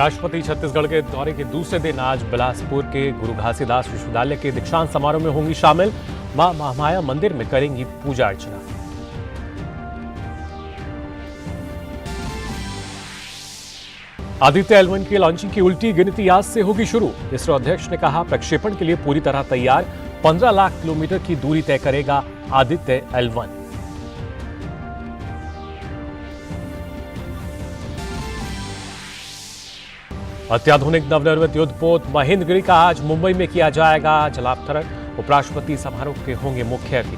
राष्ट्रपति छत्तीसगढ़ के दौरे के दूसरे दिन आज बिलासपुर के गुरु घासीदास विश्वविद्यालय के दीक्षांत समारोह में होंगी शामिल। मां महामाया मंदिर में करेंगी पूजा अर्चना। आदित्य L1 की लॉन्चिंग की उल्टी गिनती आज से होगी शुरू। इसरो अध्यक्ष ने कहा, प्रक्षेपण के लिए पूरी तरह तैयार। 15 लाख किलोमीटर की दूरी तय करेगा आदित्य L1। अत्याधुनिक नवनिर्मित युद्धपोत महेंद्रगिरी का आज मुंबई में किया जाएगा जलावतरण। उपराष्ट्रपति समारोह के होंगे मुख्य अतिथि।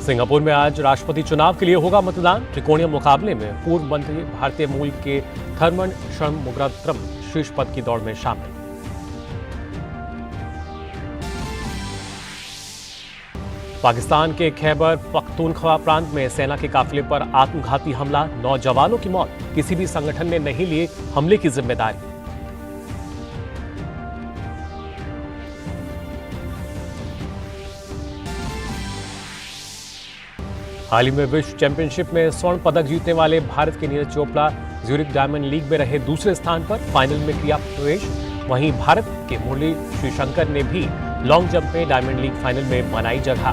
सिंगापुर में आज राष्ट्रपति चुनाव के लिए होगा मतदान। त्रिकोणीय मुकाबले में पूर्व मंत्री भारतीय मूल के थर्मन षणमुगरत्नम शीर्ष पद की दौड़ में शामिल। पाकिस्तान के खैबर पख्तूनख्वा प्रांत में सेना के काफिले पर आत्मघाती हमला, 9 जवानों की मौत। किसी भी संगठन ने नहीं लिए हमले की जिम्मेदारी। हाल ही में विश्व चैंपियनशिप में स्वर्ण पदक जीतने वाले भारत के Neeraj Chopra Zurich diamond league में रहे दूसरे स्थान पर, फाइनल में किया प्रवेश। वहीं भारत के मुरली श्रीशंकर ने भी लॉन्ग जंप में डायमंड लीग फाइनल में बनाई जगह।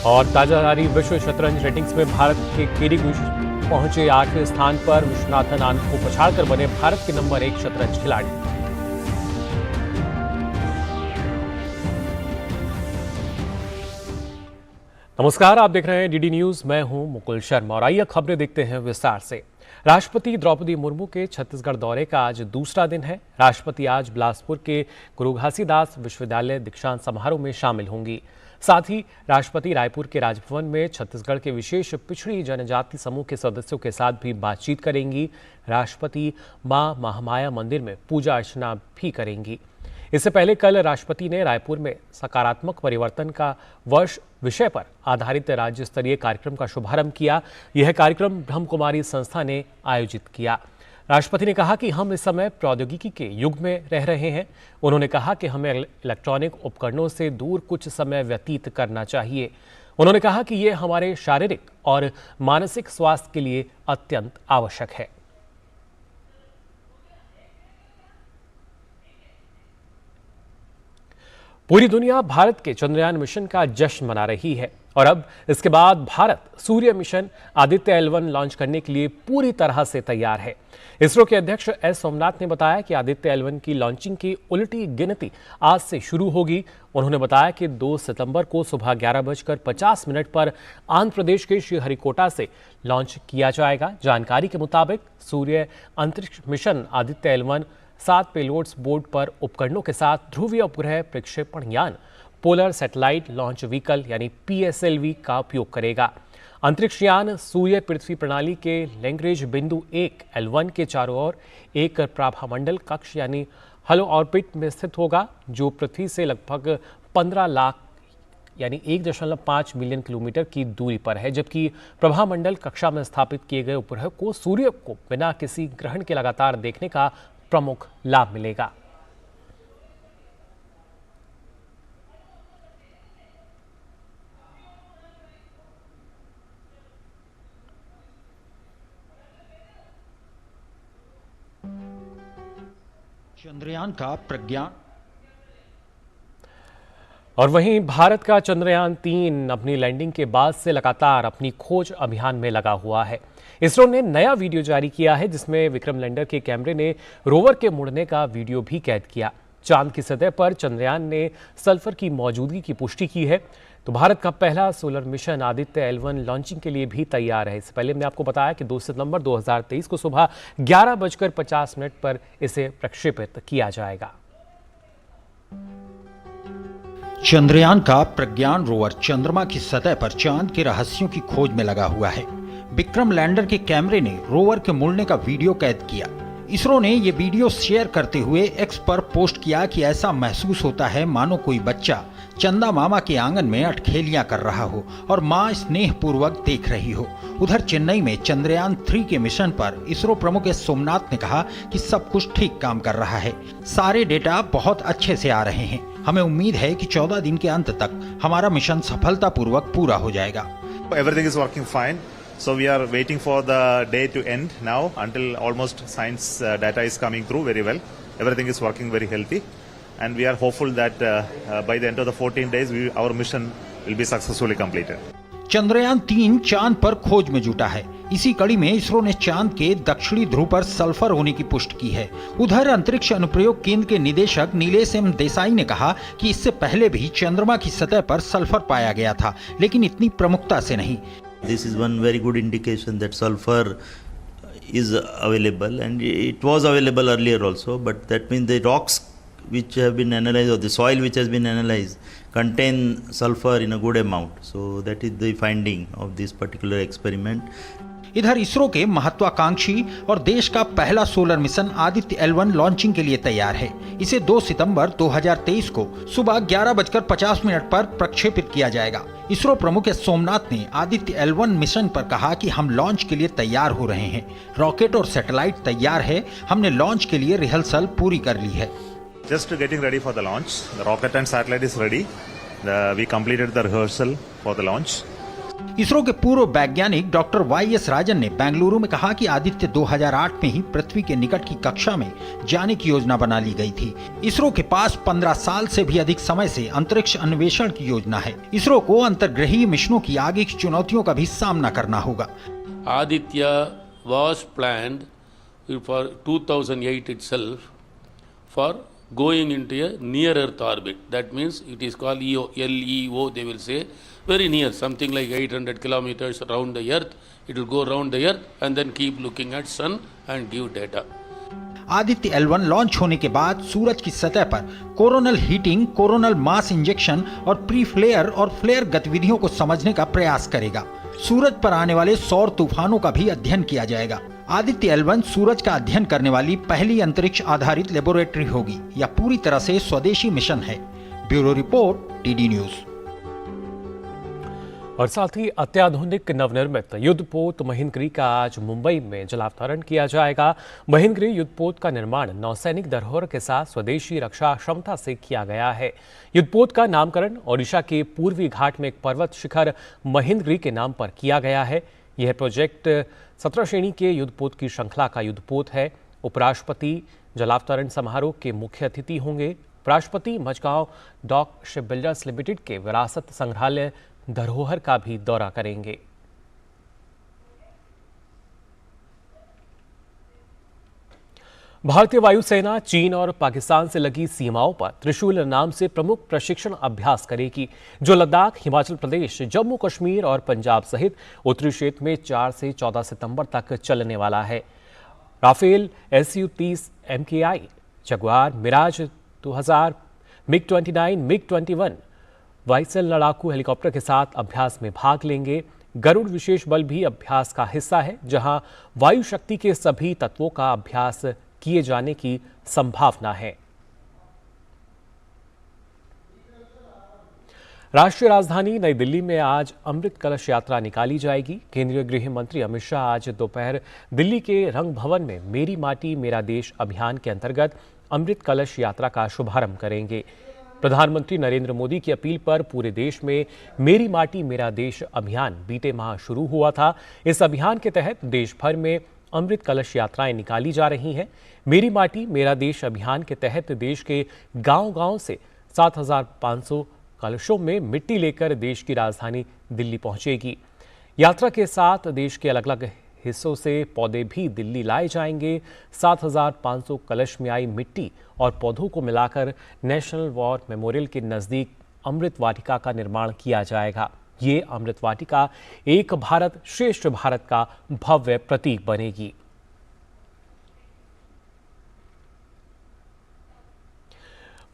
और ताजा जारी विश्व शतरंज रेटिंग्स में भारत के केडी पहुंचे 8वें स्थान पर। विश्वनाथन आनंद को पछाड़कर बने भारत के नंबर 1 शतरंज खिलाड़ी। नमस्कार, आप देख रहे हैं डीडी न्यूज। मैं हूं मुकुल शर्मा और आइए खबरें देखते हैं विस्तार से। राष्ट्रपति द्रौपदी मुर्मू के छत्तीसगढ़ दौरे का आज दूसरा दिन है। राष्ट्रपति आज बिलासपुर के गुरु घासीदास विश्वविद्यालय दीक्षांत समारोह में शामिल होंगी। साथ ही राष्ट्रपति रायपुर के राजभवन में छत्तीसगढ़ के विशेष पिछड़ी जनजाति समूह के सदस्यों के साथ भी बातचीत करेंगी। राष्ट्रपति मां महामाया मंदिर में पूजा अर्चना भी करेंगी। इससे पहले कल राष्ट्रपति ने रायपुर में सकारात्मक परिवर्तन का वर्ष विषय पर आधारित राज्य स्तरीय कार्यक्रम का शुभारंभ किया। यह कार्यक्रम ब्रह्मकुमारी संस्था ने आयोजित किया। राष्ट्रपति ने कहा कि हम इस समय प्रौद्योगिकी के युग में रह रहे हैं। उन्होंने कहा कि हमें इलेक्ट्रॉनिक उपकरणों से दूर कुछ समय व्यतीत करना चाहिए। उन्होंने कहा कि यह हमारे शारीरिक और मानसिक स्वास्थ्य के लिए अत्यंत आवश्यक है। पूरी दुनिया भारत के चंद्रयान मिशन का जश्न मना रही है और अब इसके बाद भारत सूर्य मिशन आदित्य L1 लॉन्च करने के लिए पूरी तरह से तैयार है। इसरो के अध्यक्ष एस सोमनाथ ने बताया कि आदित्य L1 की लॉन्चिंग की उल्टी गिनती आज से शुरू होगी। उन्होंने बताया कि 2 सितंबर को सुबह 11:50 पर आंध्र प्रदेश के श्रीहरिकोटा से लॉन्च किया जाएगा। जानकारी के मुताबिक सूर्य अंतरिक्ष mission Aditya L1 7 payloads board पर उपकरणों के साथ ध्रुवीय उपग्रह प्रक्षेपण यान पोलर सैटेलाइट लॉन्च व्हीकल यानी PSLV का उपयोग करेगा। अंतरिक्ष यान सूर्य पृथ्वी प्रणाली के लैग्रेंज बिंदु 1 L1 के चारों ओर एक प्रभामंडल कक्ष यानी हलो ऑर्बिट में स्थित होगा, जो पृथ्वी से लगभग 15 लाख यानी 1.5 मिलियन किलोमीटर की दूरी पर है। जबकि प्रभामंडल कक्षा में स्थापित किए गए उपग्रह को सूर्य को बिना किसी ग्रहण के लगातार देखने का प्रमुख लाभ मिलेगा। चंद्रयान का प्रज्ञान। और वहीं भारत का चंद्रयान 3 अपनी लैंडिंग के बाद से लगातार अपनी खोज अभियान में लगा हुआ है। इसरो ने नया वीडियो जारी किया है जिसमें विक्रम लैंडर के कैमरे ने रोवर के मुड़ने का वीडियो भी कैद किया। चांद की सतह पर चंद्रयान ने सल्फर की मौजूदगी की पुष्टि की है। तो भारत का पहला solar mission Aditya L1 launching के लिए भी तैयार है। इससे पहले हमने आपको बताया कि 2 सितंबर 2023 को सुबह 11:50 पर इसे प्रक्षेपित किया जाएगा। चंद्रयान का प्रज्ञान रोवर चंद्रमा की सतह पर चांद के रहस्यों की खोज में लगा हुआ है। विक्रम लैंडर के कैमरे ने रोवर के मुड़ने का वीडियो कैद किया। इसरो ने ये वीडियो शेयर करते हुए एक्स पर पोस्ट किया कि ऐसा महसूस होता है मानो कोई बच्चा चंदा मामा के आंगन में अठखेलियां कर रहा हो और मां स्नेह पूर्वक देख रही हो। उधर चेन्नई में चंद्रयान 3 के मिशन पर इसरो प्रमुख एस सोमनाथ ने कहा कि सब कुछ ठीक काम कर रहा है, सारे डेटा बहुत अच्छे से आ रहे हैं। हमें उम्मीद है कि 14 दिन के अंत तक हमारा मिशन सफलतापूर्वक पूरा हो जाएगा। Everything is working fine. So we are waiting for the day to end now until almost science data is coming through very well. Everything is working very healthy and we are hopeful that by the end of the 14 days our mission will be successfully completed. Chandrayaan 3 चांद पर खोज में जुटा है। इसी कड़ी में इसरो ने चांद के दक्षिणी ध्रुव पर सल्फर होने की पुष्टि की है। उधर अंतरिक्ष अनुप्रयोग केंद्र के निदेशक नीलेश एम देसाई ने कहा कि इससे पहले भी चंद्रमा की सतह पर सल्फर पाया गया था, लेकिन इतनी प्रमुखता से नहीं। This is one very good indication that sulfur is available and it was available earlier also, but that means the rocks which have been analyzed or the soil which has been analyzed contain sulfur in a good amount. So that is the finding of this particular experiment. इधर इसरो के महत्वाकांक्षी और देश का पहला solar mission Aditya L1 launching के लिए तैयार है। इसे 2 सितंबर 2023 को सुबह 11:50 पर प्रक्षेपित किया जाएगा। इसरो प्रमुख एस सोमनाथ ने आदित्य L1 मिशन पर कहा कि हम लॉन्च के लिए तैयार हो रहे हैं। रॉकेट और सैटेलाइट तैयार है, हमने लॉन्च के लिए रिहर्सल पूरी कर ली है। Just getting ready for the launch. The rocket and satellite is ready. We completed the rehearsal for the launch. ISRO के पूर्व वैज्ञानिक डॉक्टर YS राजन ने बेंगलुरु में कहा कि आदित्य 2008 में ही पृथ्वी के निकट की कक्षा में जाने की योजना बना ली गई थी। इसरो के पास 15 साल से भी अधिक समय से अंतरिक्ष अन्वेषण की योजना है। इसरो को अंतर्ग्रहीय मिशनों की आगे की चुनौतियों का भी सामना करना होगा। Aditya was planned for 2008 itself for going into a near Earth orbit. That means it is called LEO, they will say, very near, something like 800 kilometers around the Earth. It will go around the Earth and then keep looking at sun and give data. Aditya L1 launch होने के बाद सूरज की सतह पर coronal heating, coronal mass injection और pre flare और flare गतिविधियों को समझने का प्रयास करेगा। सूरज पर आने वाले सौर तूफानों का भी अध्ययन किया जाएगा। आदित्य L1 सूरज का अध्ययन करने वाली पहली अंतरिक्ष आधारित लेबोरेटरी होगी या पूरी तरह से स्वदेशी मिशन है। Bureau report, DD news. और साथ ही अत्याधुनिक नवनिर्मित युद्धपोत महेंद्रगिरी का आज मुंबई में जलावतरण किया जाएगा। महेंद्रगिरी युद्धपोत का निर्माण नौसैनिक धरोहर के साथ स्वदेशी रक्षा क्षमता से किया गया है। युद्धपोत का नामकरण ओडिशा के पूर्वी घाट में एक पर्वत शिखर महेंद्रगिरी के नाम पर किया गया है। यह प्रोजेक्ट 17 श्रेणी के युद्धपोत की श्रृंखला का युद्धपोत है। उपराष्ट्रपति जलावतरण समारोह के मुख्य अतिथि होंगे। उपराष्ट्रपति Mazagon dock ship builders limited के विरासत संग्रहालय धरोहर का भी दौरा करेंगे। भारतीय वायुसेना चीन और पाकिस्तान से लगी सीमाओं पर त्रिशूल नाम से प्रमुख प्रशिक्षण अभ्यास करेगी, जो लद्दाख, हिमाचल प्रदेश, जम्मू कश्मीर और पंजाब सहित उत्तरी क्षेत्र में 4 से 14 सितंबर तक चलने वाला है। Rafale Su-30 MKI, Jaguar, Miraj 2000, MiG-29, MiG-21 वायुसेना लड़ाकू हेलीकॉप्टर के साथ अभ्यास में भाग लेंगे। गरुड़ विशेष बल भी अभ्यास का हिस्सा है, जहां वायु शक्ति के सभी तत्वों का अभ्यास किए जाने की संभावना है। राष्ट्रीय राजधानी नई दिल्ली में आज अमृत कलश यात्रा निकाली जाएगी। केंद्रीय गृह मंत्री अमित शाह आज दोपहर दिल्ली के रंग भवन में मेरी माटी मेरा देश अभियान के अंतर्गत अमृत कलश यात्रा का शुभारंभ करेंगे। प्रधानमंत्री नरेंद्र मोदी की अपील पर पूरे देश में मेरी माटी मेरा देश अभियान बीते माह शुरू हुआ था। इस अभियान के तहत देश भर में अमृत कलश यात्राएं निकाली जा रही हैं। मेरी माटी मेरा देश अभियान के तहत देश के गांव-गांव से 7,500 कलशों में मिट्टी लेकर देश की राजधानी दिल्ली पहुंचेगी। यात्रा के साथ देश के अलग अलग हिस्सों से पौधे भी दिल्ली लाए जाएंगे। 7,500 कलश में आई मिट्टी और पौधों को मिलाकर नेशनल वॉर मेमोरियल के नजदीक अमृत वाटिका का निर्माण किया जाएगा। ये अमृत वाटिका एक भारत श्रेष्ठ भारत का भव्य प्रतीक बनेगी।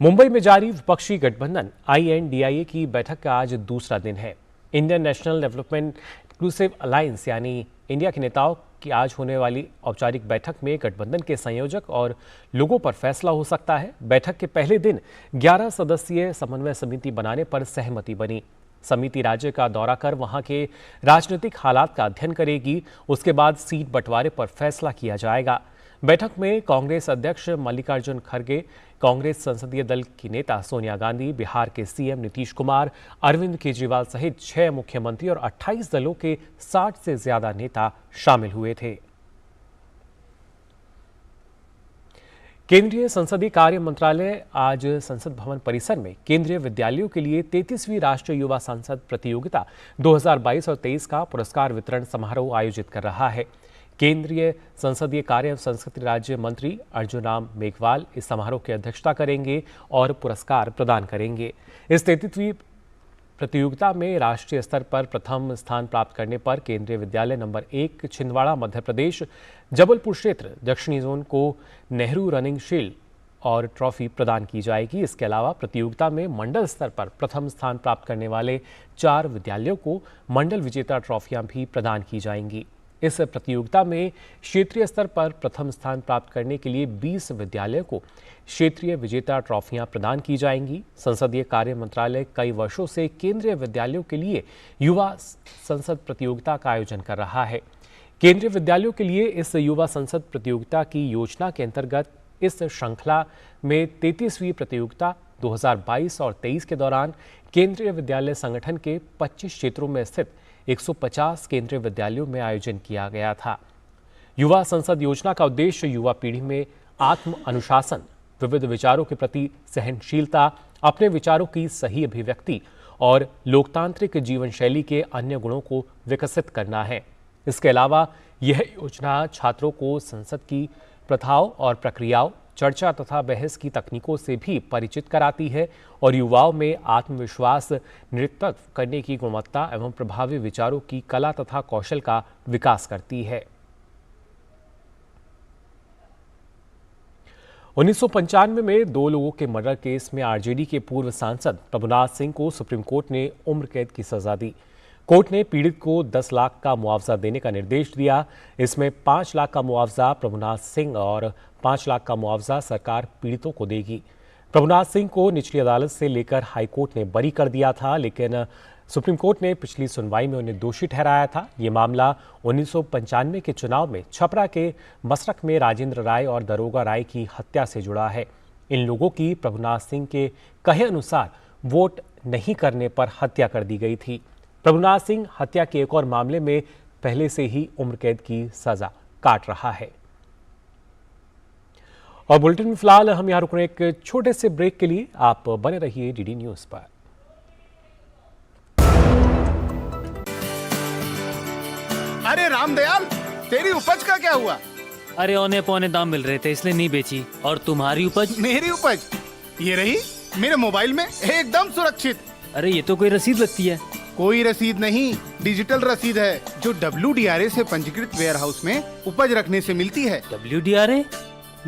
मुंबई में जारी विपक्षी गठबंधन INDIA की बैठक का आज दूसरा दिन है। Indian national development inclusive alliance यानी इंडिया के नेताओं कि आज होने वाली औपचारिक बैठक में गठबंधन के संयोजक और लोगों पर फैसला हो सकता है। बैठक के पहले दिन 11 सदस्यीय समन्वय समिति बनाने पर सहमति बनी। समिति राज्य का दौरा कर वहां के राजनीतिक हालात का अध्ययन करेगी। उसके बाद सीट बंटवारे पर फैसला किया जाएगा। बैठक में कांग्रेस अध्यक्ष मल्लिकार्जुन खड़गे, कांग्रेस संसदीय दल की नेता सोनिया गांधी, बिहार के सीएम नीतीश कुमार, अरविंद केजरीवाल सहित 6 मुख्यमंत्री और 28 दलों के 60 से ज्यादा नेता शामिल हुए थे। केंद्रीय संसदीय कार्य मंत्रालय आज संसद भवन परिसर में केंद्रीय विद्यालयों के लिए 33वीं राष्ट्रीय युवा संसद प्रतियोगिता 2022 और 23 का पुरस्कार वितरण समारोह आयोजित कर रहा है। केंद्रीय संसदीय कार्य संस्कृति राज्य मंत्री अर्जुन राम मेघवाल इस समारोह की अध्यक्षता करेंगे और पुरस्कार प्रदान करेंगे। इस 33वीं प्रतियोगिता में राष्ट्रीय स्तर पर प्रथम स्थान प्राप्त करने पर केंद्रीय विद्यालय नंबर 1 छिंदवाड़ा मध्य प्रदेश जबलपुर क्षेत्र दक्षिणी जोन को नेहरू रनिंग शील्ड और ट्रॉफी प्रदान की जाएगी। इसके अलावा प्रतियोगिता में मंडल स्तर पर प्रथम स्थान प्राप्त करने वाले 4 विद्यालयों को मंडल विजेता ट्रॉफियां भी प्रदान की जाएंगी। इस प्रतियोगिता में क्षेत्रीय स्तर पर प्रथम स्थान प्राप्त करने के लिए 20 विद्यालयों को क्षेत्रीय विजेता ट्रॉफियां प्रदान की जाएंगी। संसदीय कार्य मंत्रालय कई वर्षों से केंद्रीय विद्यालयों के लिए युवा संसद प्रतियोगिता का आयोजन कर रहा है। केंद्रीय विद्यालयों के लिए इस युवा संसद प्रतियोगिता की योजना के अंतर्गत इस श्रृंखला में 33वीं प्रतियोगिता 2022 और 23 के दौरान केंद्रीय विद्यालय संगठन के 25 क्षेत्रों में स्थित 150 केंद्रीय विद्यालयों में आयोजन किया गया था। युवा संसद योजना का उद्देश्य युवा पीढ़ी में आत्म अनुशासन, विविध विचारों के प्रति सहनशीलता, अपने विचारों की सही अभिव्यक्ति और लोकतांत्रिक जीवन शैली के अन्य गुणों को विकसित करना है। इसके अलावा यह योजना छात्रों को संसद की प्रथाओं और प्रक्रियाओं, चर्चा तथा बहस की तकनीकों से भी परिचित कराती है और युवाओं में आत्मविश्वास, नेतृत्व करने की गुणवत्ता एवं प्रभावी विचारों की कला तथा कौशल का विकास करती है। 1995 में 2 लोगों के मर्डर केस में आरजेडी के पूर्व सांसद प्रभुनाथ सिंह को सुप्रीम कोर्ट ने उम्र कैद की सजा दी। कोर्ट ने पीड़ित को 10 लाख का मुआवजा देने का निर्देश दिया। इसमें 5 लाख का मुआवजा प्रभुनाथ सिंह और 5 लाख का मुआवजा सरकार पीड़ितों को देगी। प्रभुनाथ सिंह को निचली अदालत से लेकर हाईकोर्ट ने बरी कर दिया था, लेकिन सुप्रीम कोर्ट ने पिछली सुनवाई में उन्हें दोषी ठहराया था। ये मामला 1995 के चुनाव में छपरा के मसरख में राजेंद्र राय और दरोगा राय की हत्या से जुड़ा है। इन लोगों की प्रभुनाथ सिंह के कहे अनुसार वोट नहीं करने पर हत्या कर दी गई थी। प्रभुनाथ सिंह हत्या के एक और मामले में पहले से ही उम्र कैद की सजा काट रहा है। और बुलेटिन में फिलहाल हम यहां रुक रहे हैं एक छोटे से ब्रेक के लिए। आप बने रहिए डीडी न्यूज पर। अरे रामदयाल, तेरी उपज का क्या हुआ? अरे औने पौने दाम मिल रहे थे इसलिए नहीं बेची। और तुम्हारी उपज? मेरी उपज ये रही मेरे मोबाइल में एकदम सुरक्षित। अरे ये तो कोई रसीद लगती है। कोई रसीद नहीं, डिजिटल रसीद है जो WDRA से पंजीकृत वेयर हाउस में उपज रखने से मिलती है। WDRA?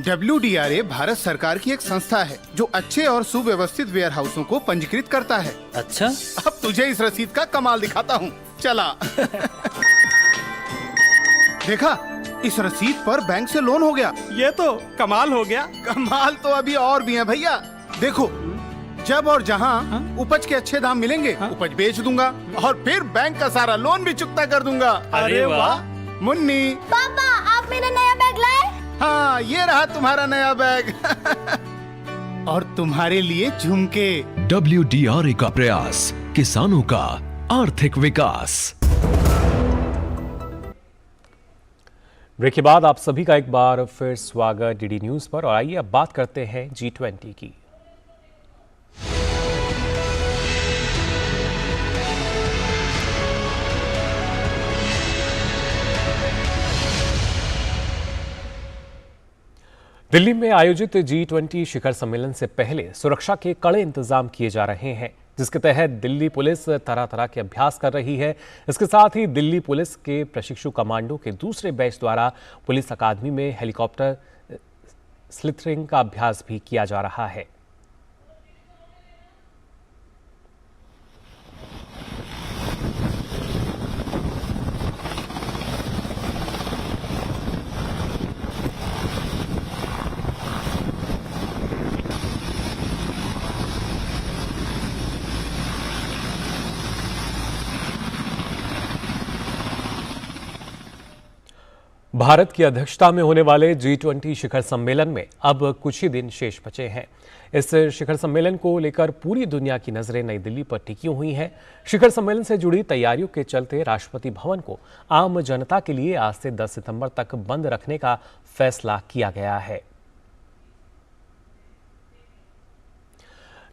WDRA भारत सरकार की एक संस्था है जो अच्छे और सुव्यवस्थित वेयर हाउसों को पंजीकृत करता है। अच्छा, अब तुझे इस रसीद का कमाल दिखाता हूँ, चला। देखा, इस रसीद पर बैंक से लोन हो गया। ये तो कमाल हो गया। कमाल तो अभी और भी है भैया। देखो, जब और जहाँ उपज के अच्छे दाम मिलेंगे, उपज बेच दूंगा और फिर बैंक का सारा लोन भी चुकता कर दूंगा। अरे वाह। मुन्नी, पापा, आप मेरा नया बैग लाए? हाँ, ये रहा तुम्हारा नया बैग। और तुम्हारे लिए झुमके। WDRA का प्रयास, किसानों का आर्थिक विकास। ब्रेक के बाद आप सभी का एक बार फिर स्वागत डीडी न्यूज पर। और आइए अब बात करते हैं G20 की। दिल्ली में आयोजित G20 शिखर सम्मेलन से पहले सुरक्षा के कड़े इंतजाम किए जा रहे हैं, जिसके तहत दिल्ली पुलिस तरह तरह के अभ्यास कर रही है। इसके साथ ही दिल्ली पुलिस के प्रशिक्षु कमांडो के दूसरे बैच द्वारा पुलिस अकादमी में हेलीकॉप्टर स्लिथरिंग का अभ्यास भी किया जा रहा है। भारत की अध्यक्षता में होने वाले G20 शिखर सम्मेलन में अब कुछ ही दिन शेष बचे हैं। इस शिखर सम्मेलन को लेकर पूरी दुनिया की नजरें नई दिल्ली पर टिकी हुई हैं। शिखर सम्मेलन से जुड़ी तैयारियों के चलते राष्ट्रपति भवन को आम जनता के लिए आज से 10 सितंबर तक बंद रखने का फैसला किया गया है।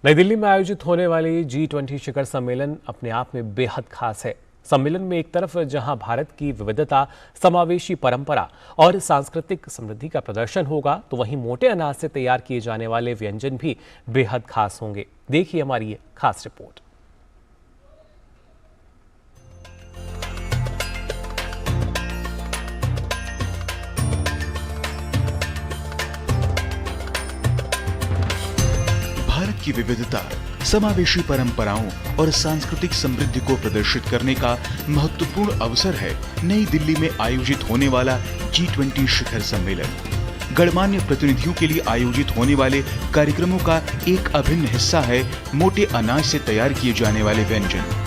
नई दिल्ली में आयोजित होने वाली G20 शिखर सम्मेलन अपने आप में बेहद खास है। सम्मेलन में एक तरफ जहां भारत की विविधता, समावेशी परंपरा और सांस्कृतिक समृद्धि का प्रदर्शन होगा, तो वहीं मोटे अनाज से तैयार किए जाने वाले व्यंजन भी बेहद खास होंगे। देखिए हमारी ये खास रिपोर्ट। भारत की विविधता, समावेशी परंपराओं और सांस्कृतिक समृद्धि को प्रदर्शित करने का महत्वपूर्ण अवसर है नई दिल्ली में आयोजित होने वाला G20 शिखर सम्मेलन। गणमान्य प्रतिनिधियों के लिए आयोजित होने वाले कार्यक्रमों का एक अभिन्न हिस्सा है मोटे अनाज से तैयार किए जाने वाले व्यंजन।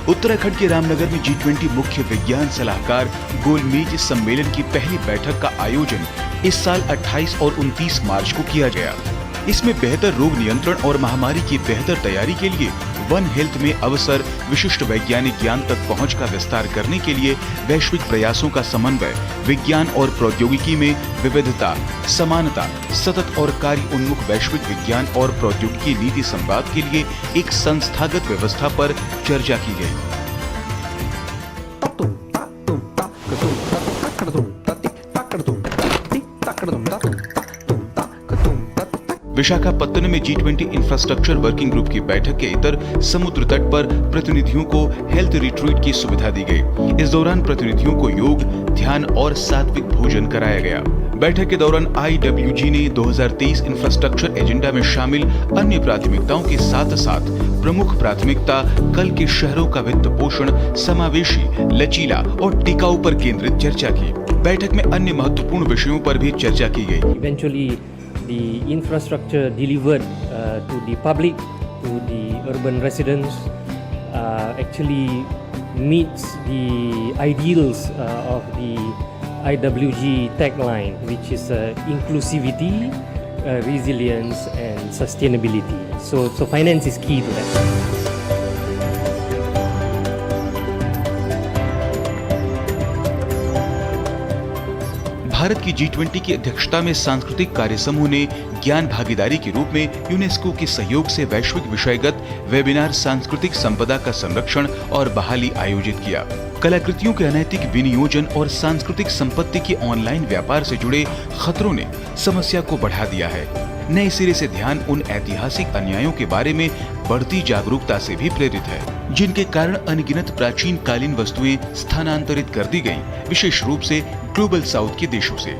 उत्तराखंड के रामनगर में G20 मुख्य विज्ञान सलाहकार गोलमेज सम्मेलन की पहली बैठक का आयोजन इस साल 28 और 29 मार्च को किया गया। इसमें बेहतर रोग नियंत्रण और महामारी की बेहतर तैयारी के लिए वन हेल्थ में अवसर, विशिष्ट वैज्ञानिक ज्ञान तक पहुंच का विस्तार करने के लिए वैश्विक प्रयासों का समन्वय, विज्ञान और प्रौद्योगिकी में विविधता, समानता, सतत और कार्य उन्मुख वैश्विक विज्ञान और प्रौद्योगिकी नीति संवाद के लिए एक संस्थागत व्यवस्था पर चर्चा की गई। विशाखापत्तनम में G20 इंफ्रास्ट्रक्चर वर्किंग ग्रुप की बैठक के इतर समुद्र तट पर प्रतिनिधियों को हेल्थ रिट्रीट की सुविधा दी गई। इस दौरान प्रतिनिधियों को योग, ध्यान और सात्विक भोजन कराया गया। बैठक के दौरान IWG ने 2023 इंफ्रास्ट्रक्चर एजेंडा में शामिल अन्य प्राथमिकताओं के साथ साथ प्रमुख प्राथमिकता कल के शहरों का वित्त पोषण, समावेशी, लचीला और टिकाऊ पर केंद्रित चर्चा की। बैठक में अन्य महत्वपूर्ण विषयों पर भी चर्चा की गई। The infrastructure delivered to the public, to the urban residents, actually meets the ideals of the IWG tagline, which is inclusivity, resilience, and sustainability. So finance is key to that. Bharat की G20 की अध्यक्षता में सांस्कृतिक कार्य समूह ने ज्ञान भागीदारी के रूप में यूनेस्को के सहयोग से वैश्विक विषयगत वेबिनार सांस्कृतिक संपदा का संरक्षण और बहाली आयोजित किया। कलाकृतियों के अनैतिक विनियोजन और सांस्कृतिक संपत्ति के ऑनलाइन व्यापार से जुड़े खतरों ने समस्या को बढ़ा दिया है। नए सिरे से ध्यान उन ऐतिहासिक अन्यायों के बारे में बढ़ती जागरूकता से भी प्रेरित है, जिनके कारण अनगिनत प्राचीन कालीन वस्तुएं स्थानांतरित कर दी गईं, विशेष रूप से ग्लोबल साउथ के देशों से।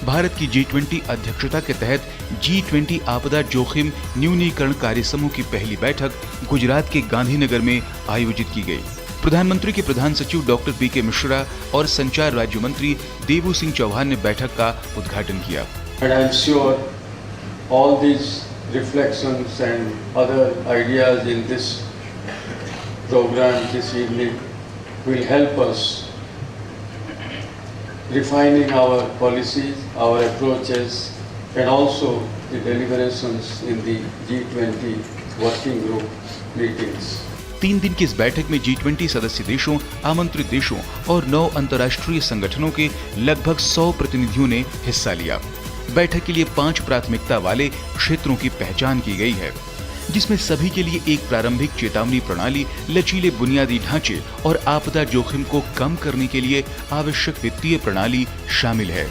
भारत की G20 अध्यक्षता के तहत G20 आपदा जोखिम न्यूनीकरण कार्य समूह की पहली बैठक गुजरात के गांधीनगर में आयोजित की गई। प्रधानमंत्री के प्रधान सचिव डॉक्टर पी.के. मिश्रा और संचार राज्य मंत्री देवू सिंह चौहान ने बैठक का उद्घाटन किया। And I'm sure all these reflections and other ideas in this program this evening will help us refining our policies, our approaches, and also the deliberations in the G20 working group meetings. 3 दिन की इस बैठक में G20 सदस्य देशों, आमंत्रित देशों और 9 अंतर्राष्ट्रीय संगठनों के लगभग 100 प्रतिनिधियों ने हिस्सा लिया। बैठक के लिए 5 प्राथमिकता वाले क्षेत्रों की पहचान की गई है, जिसमें सभी के लिए एक प्रारंभिक चेतावनी प्रणाली, लचीले बुनियादी ढांचे और आपदा जोखिम को कम करने के लिए आवश्यक वित्तीय प्रणाली शामिल है।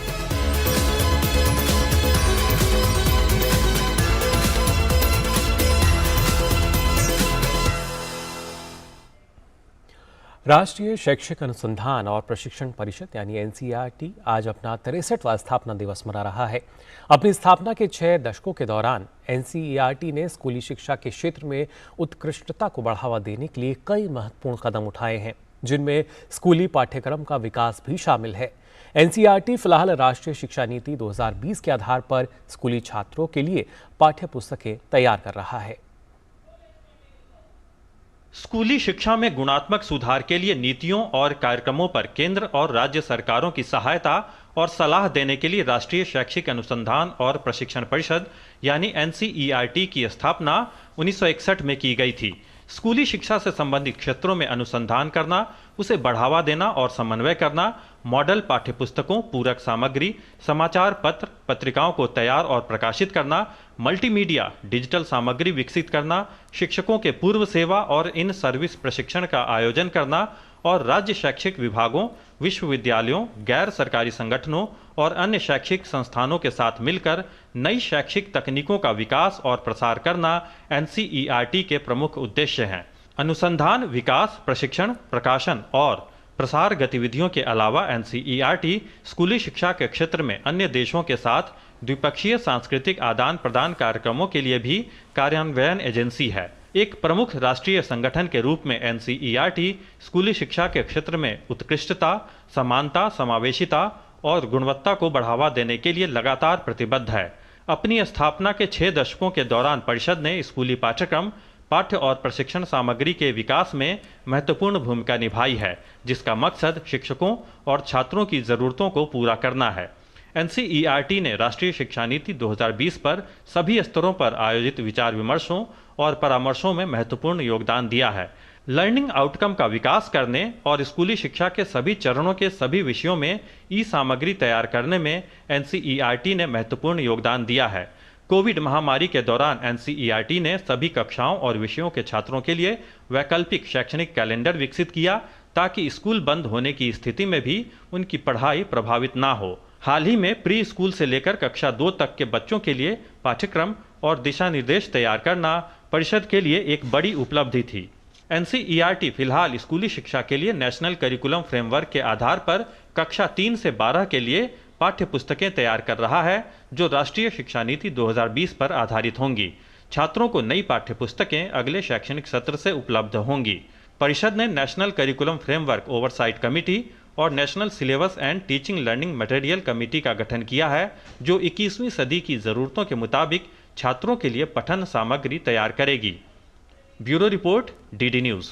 राष्ट्रीय शैक्षिक अनुसंधान और प्रशिक्षण परिषद यानी NCERT आज अपना 63वां स्थापना दिवस मना रहा है। अपनी स्थापना के 6 दशकों के दौरान NCERT ने स्कूली शिक्षा के क्षेत्र में उत्कृष्टता को बढ़ावा देने के लिए कई महत्वपूर्ण कदम उठाए हैं, जिनमें स्कूली पाठ्यक्रम का विकास भी शामिल है। एनसीईआरटी फिलहाल राष्ट्रीय शिक्षा नीति 2020 के आधार पर स्कूली छात्रों के लिए पाठ्य पुस्तकें तैयार कर रहा है। स्कूली शिक्षा में गुणात्मक सुधार के लिए नीतियों और कार्यक्रमों पर केंद्र और राज्य सरकारों की सहायता और सलाह देने के लिए राष्ट्रीय शैक्षिक अनुसंधान और प्रशिक्षण परिषद यानी एनसीईआरटी की स्थापना 1961 में की गई थी। स्कूली शिक्षा से संबंधित क्षेत्रों में अनुसंधान करना, उसे बढ़ावा देना और समन्वय करना, मॉडल पाठ्यपुस्तकों, पूरक सामग्री, समाचार पत्र, पत्रिकाओं को तैयार और प्रकाशित करना, मल्टीमीडिया, डिजिटल सामग्री विकसित करना, शिक्षकों के पूर्व सेवा और इन सर्विस प्रशिक्षण का आयोजन करना और राज्य शैक्षिक विभागों, विश्वविद्यालयों, गैर सरकारी संगठनों और अन्य शैक्षिक संस्थानों के साथ मिलकर नई शैक्षिक तकनीकों का विकास और प्रसार करना एनसीईआरटी के प्रमुख उद्देश्य हैं। अनुसंधान, विकास, प्रशिक्षण, प्रकाशन और प्रसार गतिविधियों के अलावा एनसीईआरटी स्कूली शिक्षा के क्षेत्र में अन्य देशों के साथ द्विपक्षीय सांस्कृतिक आदान प्रदान कार्यक्रमों के लिए भी कार्यान्वयन एजेंसी है। एक प्रमुख राष्ट्रीय संगठन के रूप में एनसीईआरटी स्कूली शिक्षा के क्षेत्र में उत्कृष्टता, समानता, समावेशिता और गुणवत्ता को बढ़ावा देने के लिए लगातार प्रतिबद्ध है। अपनी स्थापना के 6 दशकों के दौरान परिषद ने स्कूली पाठ्यक्रम, पाठ्य और प्रशिक्षण सामग्री के विकास में महत्वपूर्ण भूमिका निभाई है, जिसका मकसद शिक्षकों और छात्रों की जरूरतों को पूरा करना है। एनसीईआरटी ने राष्ट्रीय शिक्षा नीति 2020 पर सभी स्तरों पर आयोजित विचार विमर्शों और परामर्शों में महत्वपूर्ण योगदान दिया है। लर्निंग आउटकम का विकास करने और स्कूली शिक्षा के सभी चरणों के सभी विषयों में ई सामग्री तैयार करने में एनसीईआरटी ने महत्वपूर्ण योगदान दिया है। कोविड महामारी के दौरान एनसीईआरटी ने सभी कक्षाओं और विषयों के छात्रों के लिए वैकल्पिक शैक्षणिक कैलेंडर विकसित किया ताकि स्कूल बंद होने की स्थिति में भी उनकी पढ़ाई प्रभावित ना हो। हाल ही में प्री स्कूल से लेकर कक्षा 2 तक के बच्चों के लिए पाठ्यक्रम और दिशा निर्देश तैयार करना परिषद के लिए एक बड़ी उपलब्धि थी। एनसीईआरटी फिलहाल स्कूली शिक्षा के लिए नेशनल करिकुलम फ्रेमवर्क के आधार पर कक्षा 3 से 12 के लिए पाठ्य पुस्तकें तैयार कर रहा है, जो राष्ट्रीय शिक्षा नीति 2020 पर आधारित होंगी। छात्रों को नई पाठ्य पुस्तकें अगले शैक्षणिक सत्र से उपलब्ध होंगी। परिषद ने national curriculum framework oversight committee और national syllabus and teaching learning material committee का गठन किया है, जो 21वीं सदी की जरूरतों के मुताबिक छात्रों के लिए पठन सामग्री तैयार करेगी। Bureau report, DD news.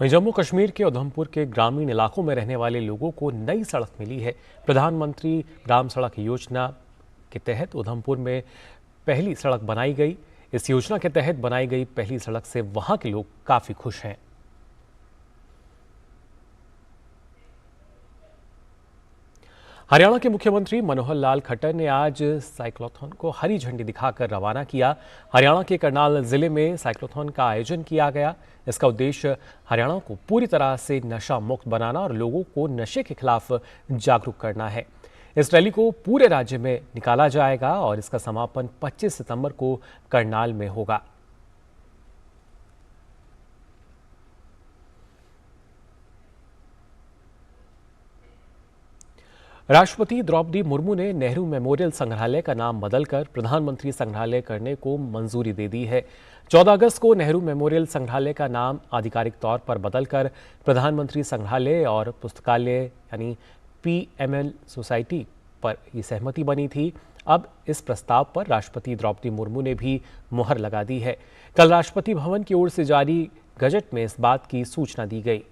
वहीं जम्मू कश्मीर के उधमपुर के ग्रामीण इलाकों में रहने वाले लोगों को नई सड़क मिली है। प्रधानमंत्री ग्राम सड़क योजना के तहत उधमपुर में पहली सड़क बनाई गई। इस योजना के तहत बनाई गई पहली सड़क से वहां के लोग काफी खुश हैं। हरियाणा के मुख्यमंत्री मनोहर लाल खट्टर ने आज साइक्लोथॉन को हरी झंडी दिखाकर रवाना किया। हरियाणा के करनाल जिले में साइक्लोथॉन का आयोजन किया गया। इसका उद्देश्य हरियाणा को पूरी तरह से नशा मुक्त बनाना और लोगों को नशे के खिलाफ जागरूक करना है। इस रैली को पूरे राज्य में निकाला जाएगा और इसका समापन 25 सितंबर को करनाल में होगा। राष्ट्रपति द्रौपदी मुर्मू ने नेहरू मेमोरियल संग्रहालय का नाम बदलकर प्रधानमंत्री संग्रहालय करने को मंजूरी दे दी है। 14 अगस्त को नेहरू मेमोरियल संग्रहालय का नाम आधिकारिक तौर पर बदलकर प्रधानमंत्री संग्रहालय और पुस्तकालय यानी PML सोसाइटी पर यह सहमति बनी थी। अब इस प्रस्ताव पर राष्ट्रपति द्रौपदी मुर्मू ने भी मुहर लगा दी है। कल राष्ट्रपति भवन की ओर से जारी गजट में इस बात की सूचना दी गई।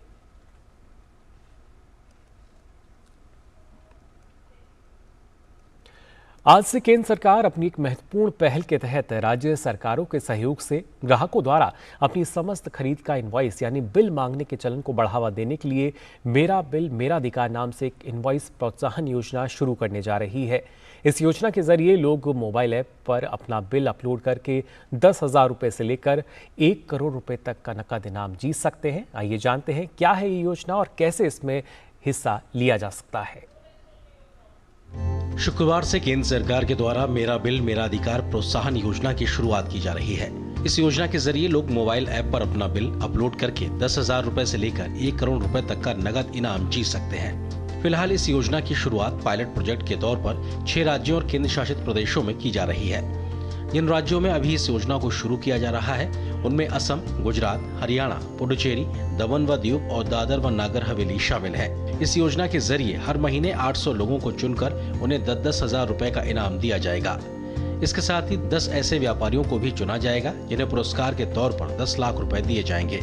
आज से केंद्र सरकार अपनी एक महत्वपूर्ण पहल के तहत राज्य सरकारों के सहयोग से ग्राहकों द्वारा अपनी समस्त खरीद का इनवॉइस यानी बिल मांगने के चलन को बढ़ावा देने के लिए मेरा बिल मेरा अधिकार नाम से एक इनवॉइस प्रोत्साहन योजना शुरू करने जा रही है। इस योजना के जरिए लोग मोबाइल ऐप पर अपना बिल अपलोड करके 10,000 रुपये से लेकर 1 करोड़ रुपए तक का नकद इनाम जीत सकते हैं। आइए जानते हैं क्या है ये योजना और कैसे इसमें हिस्सा लिया जा सकता है। शुक्रवार से केंद्र सरकार के द्वारा मेरा बिल मेरा अधिकार प्रोत्साहन योजना की शुरुआत की जा रही है। इस योजना के जरिए लोग मोबाइल ऐप पर अपना बिल अपलोड करके 10,000 रुपए से लेकर 1 करोड़ रुपए तक का नगद इनाम जीत सकते हैं। फिलहाल इस योजना की शुरुआत पायलट प्रोजेक्ट के तौर पर 6 राज्यों और केंद्र शासित प्रदेशों में की जा रही है। जिन राज्यों में अभी इस योजना को शुरू किया जा रहा है उनमें असम, गुजरात, हरियाणा, पुडुचेरी, दमन व दीव और दादर व नागर हवेली शामिल है। इस योजना के जरिए हर महीने 800 लोगों को चुनकर उन्हें 10-10 हजार रुपए का इनाम दिया जाएगा। इसके साथ ही 10 ऐसे व्यापारियों को भी चुना जाएगा जिन्हें पुरस्कार के तौर पर 10 लाख रुपए दिए जाएंगे।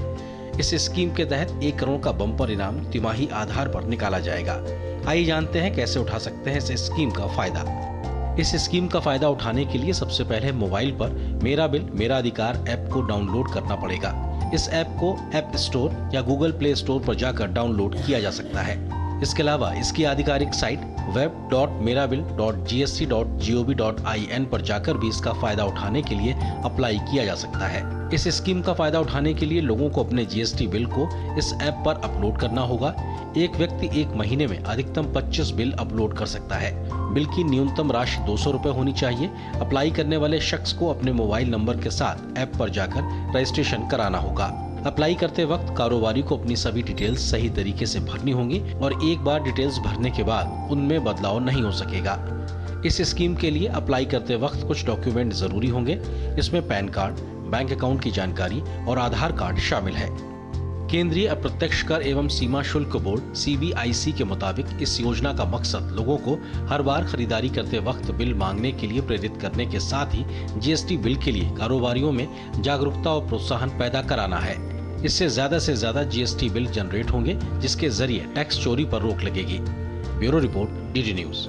इस स्कीम के तहत 1 करोड़ का बम्पर इनाम तिमाही आधार पर निकाला जाएगा। आइए जानते हैं कैसे उठा सकते हैं इस स्कीम का फायदा। इस स्कीम का फायदा उठाने के लिए सबसे पहले मोबाइल पर मेरा बिल मेरा अधिकार ऐप को डाउनलोड करना पड़ेगा। इस ऐप को ऐप स्टोर या गूगल प्ले स्टोर पर जाकर डाउनलोड किया जा सकता है। इसके अलावा इसकी आधिकारिक साइट web.merabill.gst.gov.in पर जाकर भी इसका फायदा उठाने के लिए अप्लाई किया जा सकता है। इस स्कीम का फायदा उठाने के लिए लोगों को अपने जीएसटी बिल को इस ऐप पर अपलोड करना होगा। एक व्यक्ति एक महीने में अधिकतम 25 बिल अपलोड कर सकता है। बिल की न्यूनतम राशि 200 रुपए होनी चाहिए। अप्लाई करने वाले शख्स को अपने मोबाइल नंबर के साथ ऐप पर जाकर रजिस्ट्रेशन कराना होगा। अप्लाई करते वक्त कारोबारी को अपनी सभी डिटेल्स सही तरीके से भरनी होंगी और एक बार डिटेल्स भरने के बाद उनमें बदलाव नहीं हो सकेगा। इस स्कीम के लिए अप्लाई करते वक्त कुछ डॉक्यूमेंट जरूरी होंगे। इसमें पैन कार्ड, बैंक अकाउंट की जानकारी और आधार कार्ड शामिल है। केंद्रीय अप्रत्यक्ष कर एवं सीमा शुल्क बोर्ड CBIC के मुताबिक इस योजना का मकसद लोगों को हर बार खरीदारी करते वक्त बिल मांगने के लिए प्रेरित करने के साथ ही GST बिल के लिए कारोबारियों में जागरूकता और प्रोत्साहन पैदा कराना है। इससे ज्यादा GST बिल जनरेट होंगे जिसके जरिए टैक्स चोरी पर रोक लगेगी। Bureau report, DD news.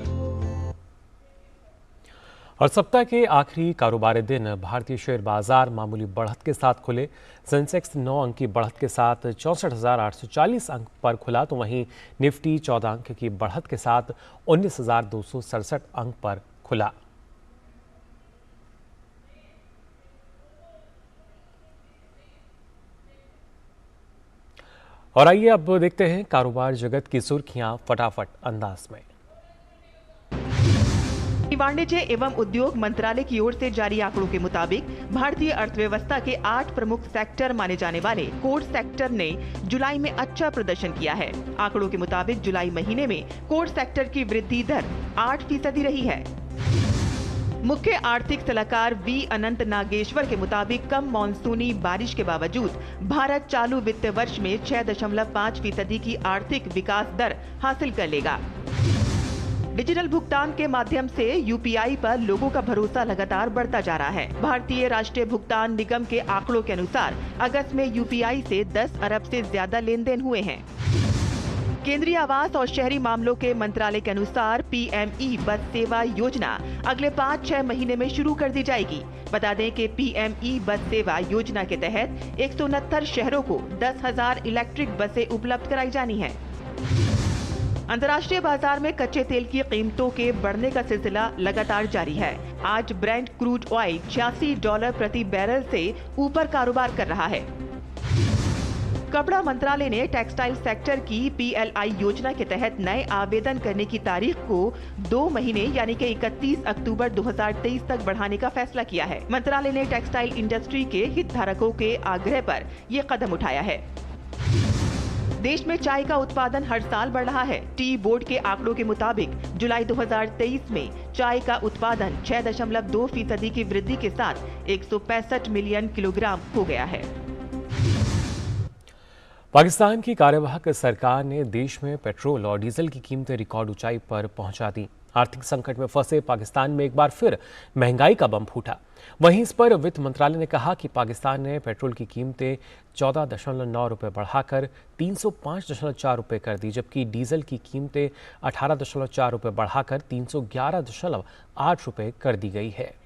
और सप्ताह के आखिरी कारोबारी दिन भारतीय शेयर बाजार मामूली बढ़त के साथ खुले। सेंसेक्स 9 अंक की बढ़त के साथ 64,840 अंक पर खुला, तो वहीं निफ्टी 14 अंक की बढ़त के साथ 19,267 अंक पर खुला। और आइए अब देखते हैं कारोबार जगत की सुर्खियां फटाफट अंदाज में। वाणिज्य एवं उद्योग मंत्रालय की ओर से जारी आंकड़ों के मुताबिक भारतीय अर्थव्यवस्था के 8 प्रमुख सेक्टर माने जाने वाले कोर सेक्टर ने जुलाई में अच्छा प्रदर्शन किया है। आंकड़ों के मुताबिक जुलाई महीने में कोर सेक्टर की वृद्धि दर 8% रही है। मुख्य आर्थिक सलाहकार V अनंत नागेश्वर के मुताबिक कम मानसूनी बारिश के बावजूद भारत चालू वित्त वर्ष में 6.5% की आर्थिक विकास दर हासिल कर लेगा। डिजिटल भुगतान के माध्यम से UPI पर लोगों का भरोसा लगातार बढ़ता जा रहा है। भारतीय राष्ट्रीय भुगतान निगम के आंकड़ों के अनुसार अगस्त में UPI से 10 अरब से ज्यादा लेन देन हुए हैं। केंद्रीय आवास और शहरी मामलों के मंत्रालय के अनुसार PME बस सेवा योजना अगले 5-6 महीने में शुरू कर दी जाएगी। बता दें कि PME बस सेवा योजना के तहत 169 शहरों को 10,000 इलेक्ट्रिक बसें उपलब्ध कराई जानी है। अंतर्राष्ट्रीय बाजार में कच्चे तेल की कीमतों के बढ़ने का सिलसिला लगातार जारी है। आज ब्रेंट क्रूड ऑयल $86 प्रति बैरल से ऊपर कारोबार कर रहा है। कपड़ा मंत्रालय ने टेक्सटाइल सेक्टर की PLI योजना के तहत नए आवेदन करने की तारीख को 2 महीने यानी कि 31 अक्टूबर 2023 तक बढ़ाने का फैसला किया है। मंत्रालय ने टेक्सटाइल इंडस्ट्री के हितधारकों के आग्रह पर यह कदम उठाया है। देश में चाय का उत्पादन हर साल बढ़ रहा है। टी बोर्ड के आंकड़ों के मुताबिक जुलाई 2023 में चाय का उत्पादन 6.2% की वृद्धि के साथ 165 मिलियन किलोग्राम हो गया है। पाकिस्तान की कार्यवाहक सरकार ने देश में पेट्रोल और डीजल की कीमतें रिकॉर्ड ऊंचाई पर पहुंचा दी। आर्थिक संकट में फंसे पाकिस्तान में एक बार फिर महंगाई का बम फूटा। वहीं इस पर वित्त मंत्रालय ने कहा कि पाकिस्तान ने पेट्रोल की कीमतें 14.9 रुपये बढ़ाकर 305.4 रुपये कर दी, जबकि डीजल की कीमतें 18.4 रुपये बढ़ाकर 311.8 रुपये कर दी गई है।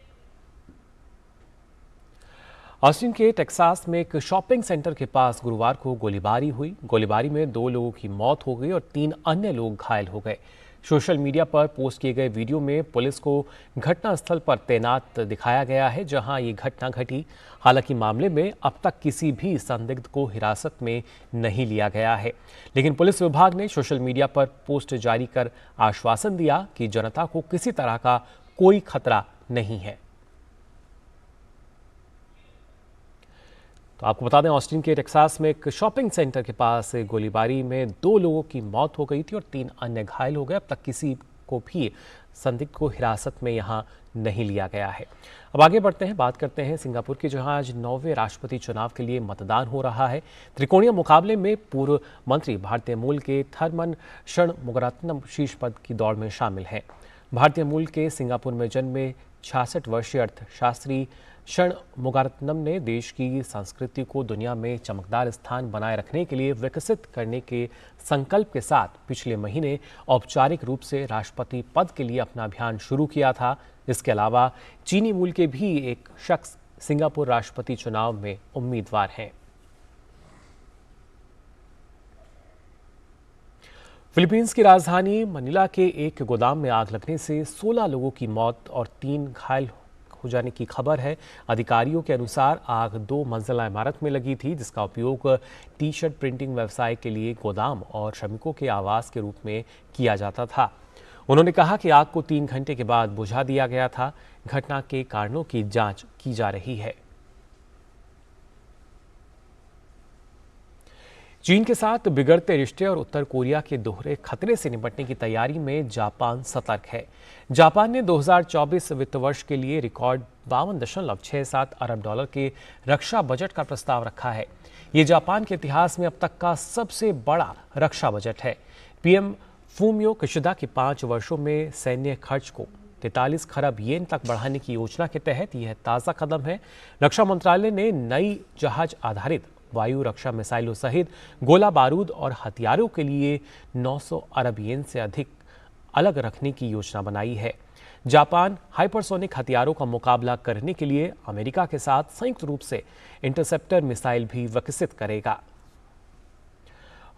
ऑस्टिन के टेक्सास में एक शॉपिंग सेंटर के पास गुरुवार को गोलीबारी हुई। गोलीबारी में 2 लोगों की मौत हो गई और 3 अन्य लोग घायल हो गए। सोशल मीडिया पर पोस्ट किए गए वीडियो में पुलिस को घटनास्थल पर तैनात दिखाया गया है जहां ये घटना घटी। हालांकि मामले में अब तक किसी भी संदिग्ध को हिरासत में नहीं लिया गया है, लेकिन पुलिस विभाग ने सोशल मीडिया पर पोस्ट जारी कर आश्वासन दिया कि जनता को किसी तरह का कोई खतरा नहीं है। तो आपको बता दें, ऑस्टिन के टेक्सास में एक शॉपिंग सेंटर के पास गोलीबारी में 2 लोगों की मौत हो गई थी और 3 अन्य घायल हो गए। अब तक किसी को भी संदिग्ध को हिरासत में यहां नहीं लिया गया है। अब आगे बढ़ते हैं, बात करते हैं सिंगापुर की, जहां आज 9वें राष्ट्रपति चुनाव के लिए मतदान हो रहा है। त्रिकोणीय मुकाबले में पूर्व मंत्री भारतीय मूल के थरमन षणमुगारत्नम शीर्ष पद की दौड़ में शामिल हैं। भारतीय मूल के सिंगापुर में जन्मे 66 वर्षीय अर्थशास्त्री षणमुगारत्नम ने देश की संस्कृति को दुनिया में चमकदार स्थान बनाए रखने के लिए विकसित करने के संकल्प के साथ पिछले महीने औपचारिक रूप से राष्ट्रपति पद के लिए अपना अभियान शुरू किया था। इसके अलावा चीनी मूल के भी एक शख्स सिंगापुर राष्ट्रपति चुनाव में उम्मीदवार हैं। फिलीपींस की राजधानी मनीला के एक गोदाम में आग लगने से 16 लोगों की मौत और 3 घायल हो जाने की खबर है। अधिकारियों के अनुसार आग 2 मंजिला इमारत में लगी थी, जिसका उपयोग टी शर्ट प्रिंटिंग व्यवसाय के लिए गोदाम और श्रमिकों के आवास के रूप में किया जाता था। उन्होंने कहा कि आग को 3 घंटे के बाद बुझा दिया गया था। घटना के कारणों की जांच की जा रही है। चीन के साथ बिगड़ते रिश्ते और उत्तर कोरिया के दोहरे खतरे से निपटने की तैयारी में जापान सतर्क है। जापान ने 2024 वित्त वर्ष के लिए रिकॉर्ड 52.67 अरब डॉलर के रक्षा बजट का प्रस्ताव रखा है। ये जापान के इतिहास में अब तक का सबसे बड़ा रक्षा बजट है। पीएम फूमियो किशिदा के 5 वर्षों में सैन्य खर्च को 43 खरब येन तक बढ़ाने की योजना के तहत यह ताज़ा कदम है। रक्षा मंत्रालय ने नई जहाज आधारित वायु रक्षा मिसाइलों सहित गोला बारूद और हथियारों के लिए 900 अरब येन से अधिक अलग रखने की योजना बनाई है। जापान हाइपरसोनिक हथियारों का मुकाबला करने के लिए अमेरिका के साथ संयुक्त रूप से इंटरसेप्टर मिसाइल भी विकसित करेगा।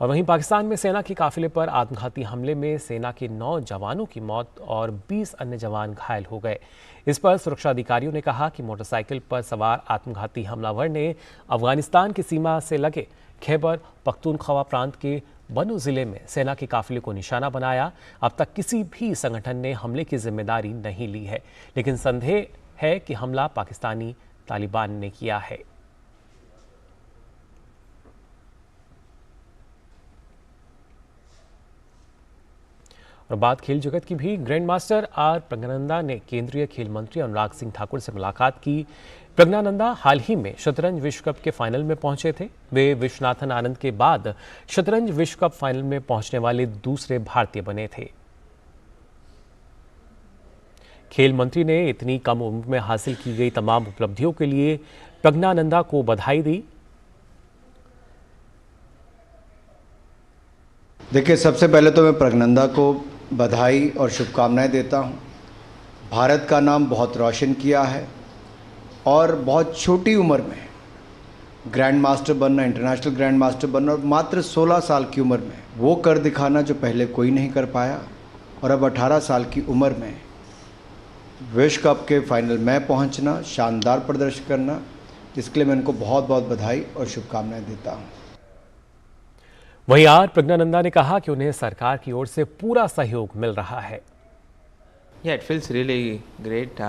और वहीं पाकिस्तान में सेना के काफिले पर आत्मघाती हमले में सेना के 9 जवानों की मौत और 20 अन्य जवान घायल हो गए। इस पर सुरक्षा अधिकारियों ने कहा कि मोटरसाइकिल पर सवार आत्मघाती हमलावर ने अफगानिस्तान की सीमा से लगे खैबर पख्तूनख्वा प्रांत के बनू जिले में सेना के काफिले को निशाना बनाया। अब तक किसी भी संगठन ने हमले की जिम्मेदारी नहीं ली है, लेकिन संदेह है कि हमला पाकिस्तानी तालिबान ने किया है। और बात खेल जगत की भी, ग्रैंड मास्टर आर प्रज्ञानंदा ने केंद्रीय खेल मंत्री अनुराग सिंह ठाकुर से मुलाकात की। प्रज्ञानंदा हाल ही में शतरंज विश्व कप के फाइनल में पहुंचे थे। वे विश्वनाथन आनंद के बाद शतरंज विश्व कप फाइनल में पहुंचने वाले दूसरे भारतीय बने थे। खेल मंत्री ने इतनी कम उम्र में हासिल की गई तमाम उपलब्धियों के लिए प्रज्ञानंदा को बधाई दी। देखिए, सबसे पहले तो मैं प्रज्ञानंदा को बधाई और शुभकामनाएं देता हूं। भारत का नाम बहुत रोशन किया है और बहुत छोटी उम्र में ग्रैंड मास्टर बनना, इंटरनेशनल ग्रैंड मास्टर बनना, और मात्र 16 साल की उम्र में वो कर दिखाना जो पहले कोई नहीं कर पाया, और अब 18 साल की उम्र में विश्व कप के फाइनल में पहुंचना, शानदार प्रदर्शन करना, इसके लिए मैं उनको बहुत बहुत बधाई और शुभकामनाएं देता हूं। वहीं आर प्रज्ञानंदा ने कहा कि उन्हें सरकार की ओर से पूरा सहयोग मिल रहा है। Yeah, it feels really great.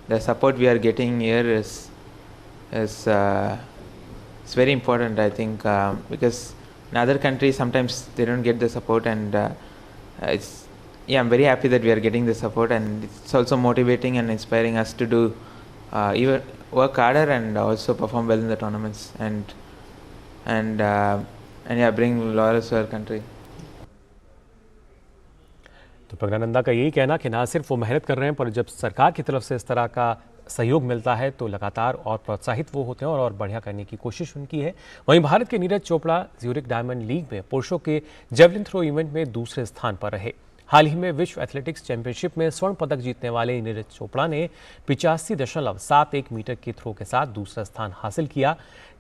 The support we are getting here is it's very important, I think, because in other countries sometimes they don't get the support, and I'm very happy that we are getting the support, and it's also motivating and inspiring us to do even work harder and also perform well in the tournaments and bring laurels to our country. तो प्रज्ञानंदा का यही कहना कि ना सिर्फ वो मेहनत कर रहे हैं, पर जब सरकार की तरफ से इस तरह का सहयोग मिलता है तो लगातार और प्रोत्साहित वो होते हैं और बढ़िया करने की कोशिश उनकी है। वहीं भारत के Neeraj Chopra Zurich diamond league में पुरुषों के जेवलिन थ्रो इवेंट में दूसरे स्थान पर रहे। हाल ही में विश्व एथलेटिक्स चैंपियनशिप में स्वर्ण पदक जीतने वाले नीरज चोपड़ा ने 85.71 मीटर के थ्रो के साथ दूसरा स्थान हासिल किया।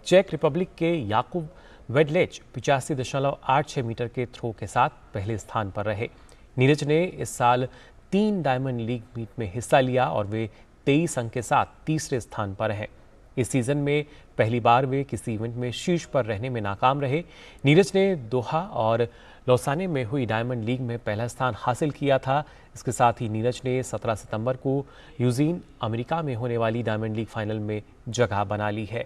चेक रिपब्लिक के याकूब वेडलेच 85.86 मीटर के थ्रो के साथ पहले स्थान पर रहे। नीरज ने इस साल 3 डायमंड लीग मीट में हिस्सा लिया और वे 23 अंक के साथ तीसरे स्थान पर हैं। इस सीजन में पहली बार वे किसी इवेंट में शीर्ष पर रहने में नाकाम रहे। नीरज ने दोहा और लौसाने में हुई डायमंड लीग में पहला स्थान हासिल किया था। इसके साथ ही नीरज ने 17 सितंबर को यूजीन अमेरिका में होने वाली डायमंड लीग फाइनल में जगह बना ली है।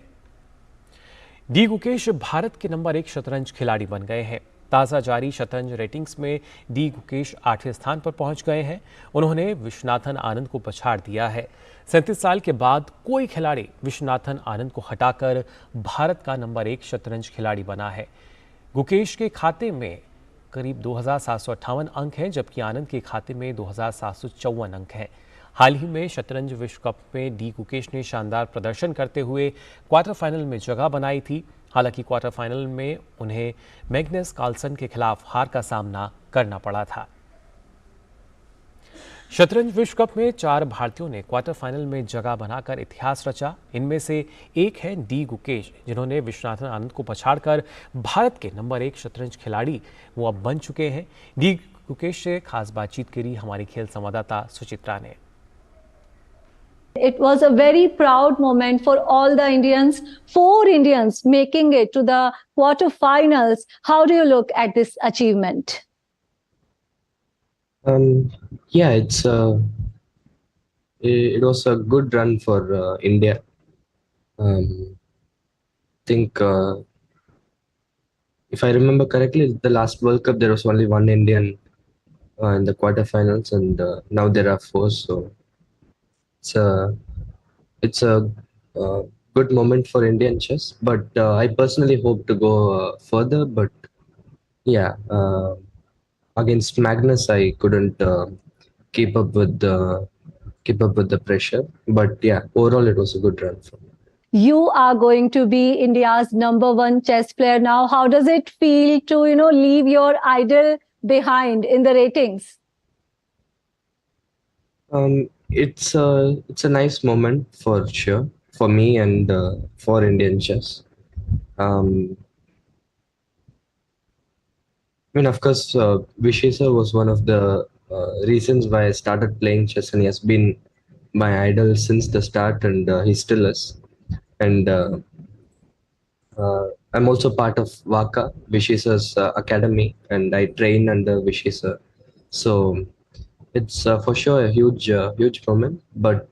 डी गुकेश भारत के नंबर 1 शतरंज खिलाड़ी बन गए हैं। ताज़ा जारी शतरंज रेटिंग्स में डी गुकेश 8वें स्थान पर पहुंच गए हैं। उन्होंने विश्वनाथन आनंद को पछाड़ दिया है। 37 साल के बाद कोई खिलाड़ी विश्वनाथन आनंद को हटाकर भारत का नंबर 1 शतरंज खिलाड़ी बना है। गुकेश के खाते में करीब 2758 अंक हैं, जबकि आनंद के खाते में 2754 अंक हैं। हाल ही में शतरंज विश्व कप में डी गुकेश ने शानदार प्रदर्शन करते हुए क्वार्टर फाइनल में जगह बनाई थी। हालांकि क्वार्टर फाइनल में उन्हें मैग्नस कार्लसन के खिलाफ हार का सामना करना पड़ा था। शतरंज विश्व कप में 4 भारतीयों ने क्वार्टर फाइनल में जगह बनाकर इतिहास रचा। इनमें से एक है डी गुकेश, जिन्होंने विश्वनाथन आनंद को पछाड़कर भारत के नंबर 1 शतरंज खिलाड़ी वो अब बन चुके हैं। डी गुकेश से खास बातचीत करी हमारी खेल संवाददाता सुचित्रा ने। It was a very proud moment for all the Indians, 4 Indians making it to the quarterfinals. How do you look at this achievement? Yeah, it was a good run for India. I think if I remember correctly, the last World Cup there was only 1 Indian in the quarterfinals, and now there are 4. So it's a good moment for Indian chess. But I personally hope to go further. But yeah. Against Magnus, I couldn't keep up with the pressure. But yeah, overall it was a good run for me. You are going to be India's number 1 chess player now. How does it feel to, leave your idol behind in the ratings? It's a nice moment for sure for me and for Indian chess. I mean, of course, Vishay sir was one of the reasons why I started playing chess, and he has been my idol since the start, and he still is. And I'm also part of Waka, Vishay sir's academy, and I train under Vishay sir. So it's for sure a huge moment. But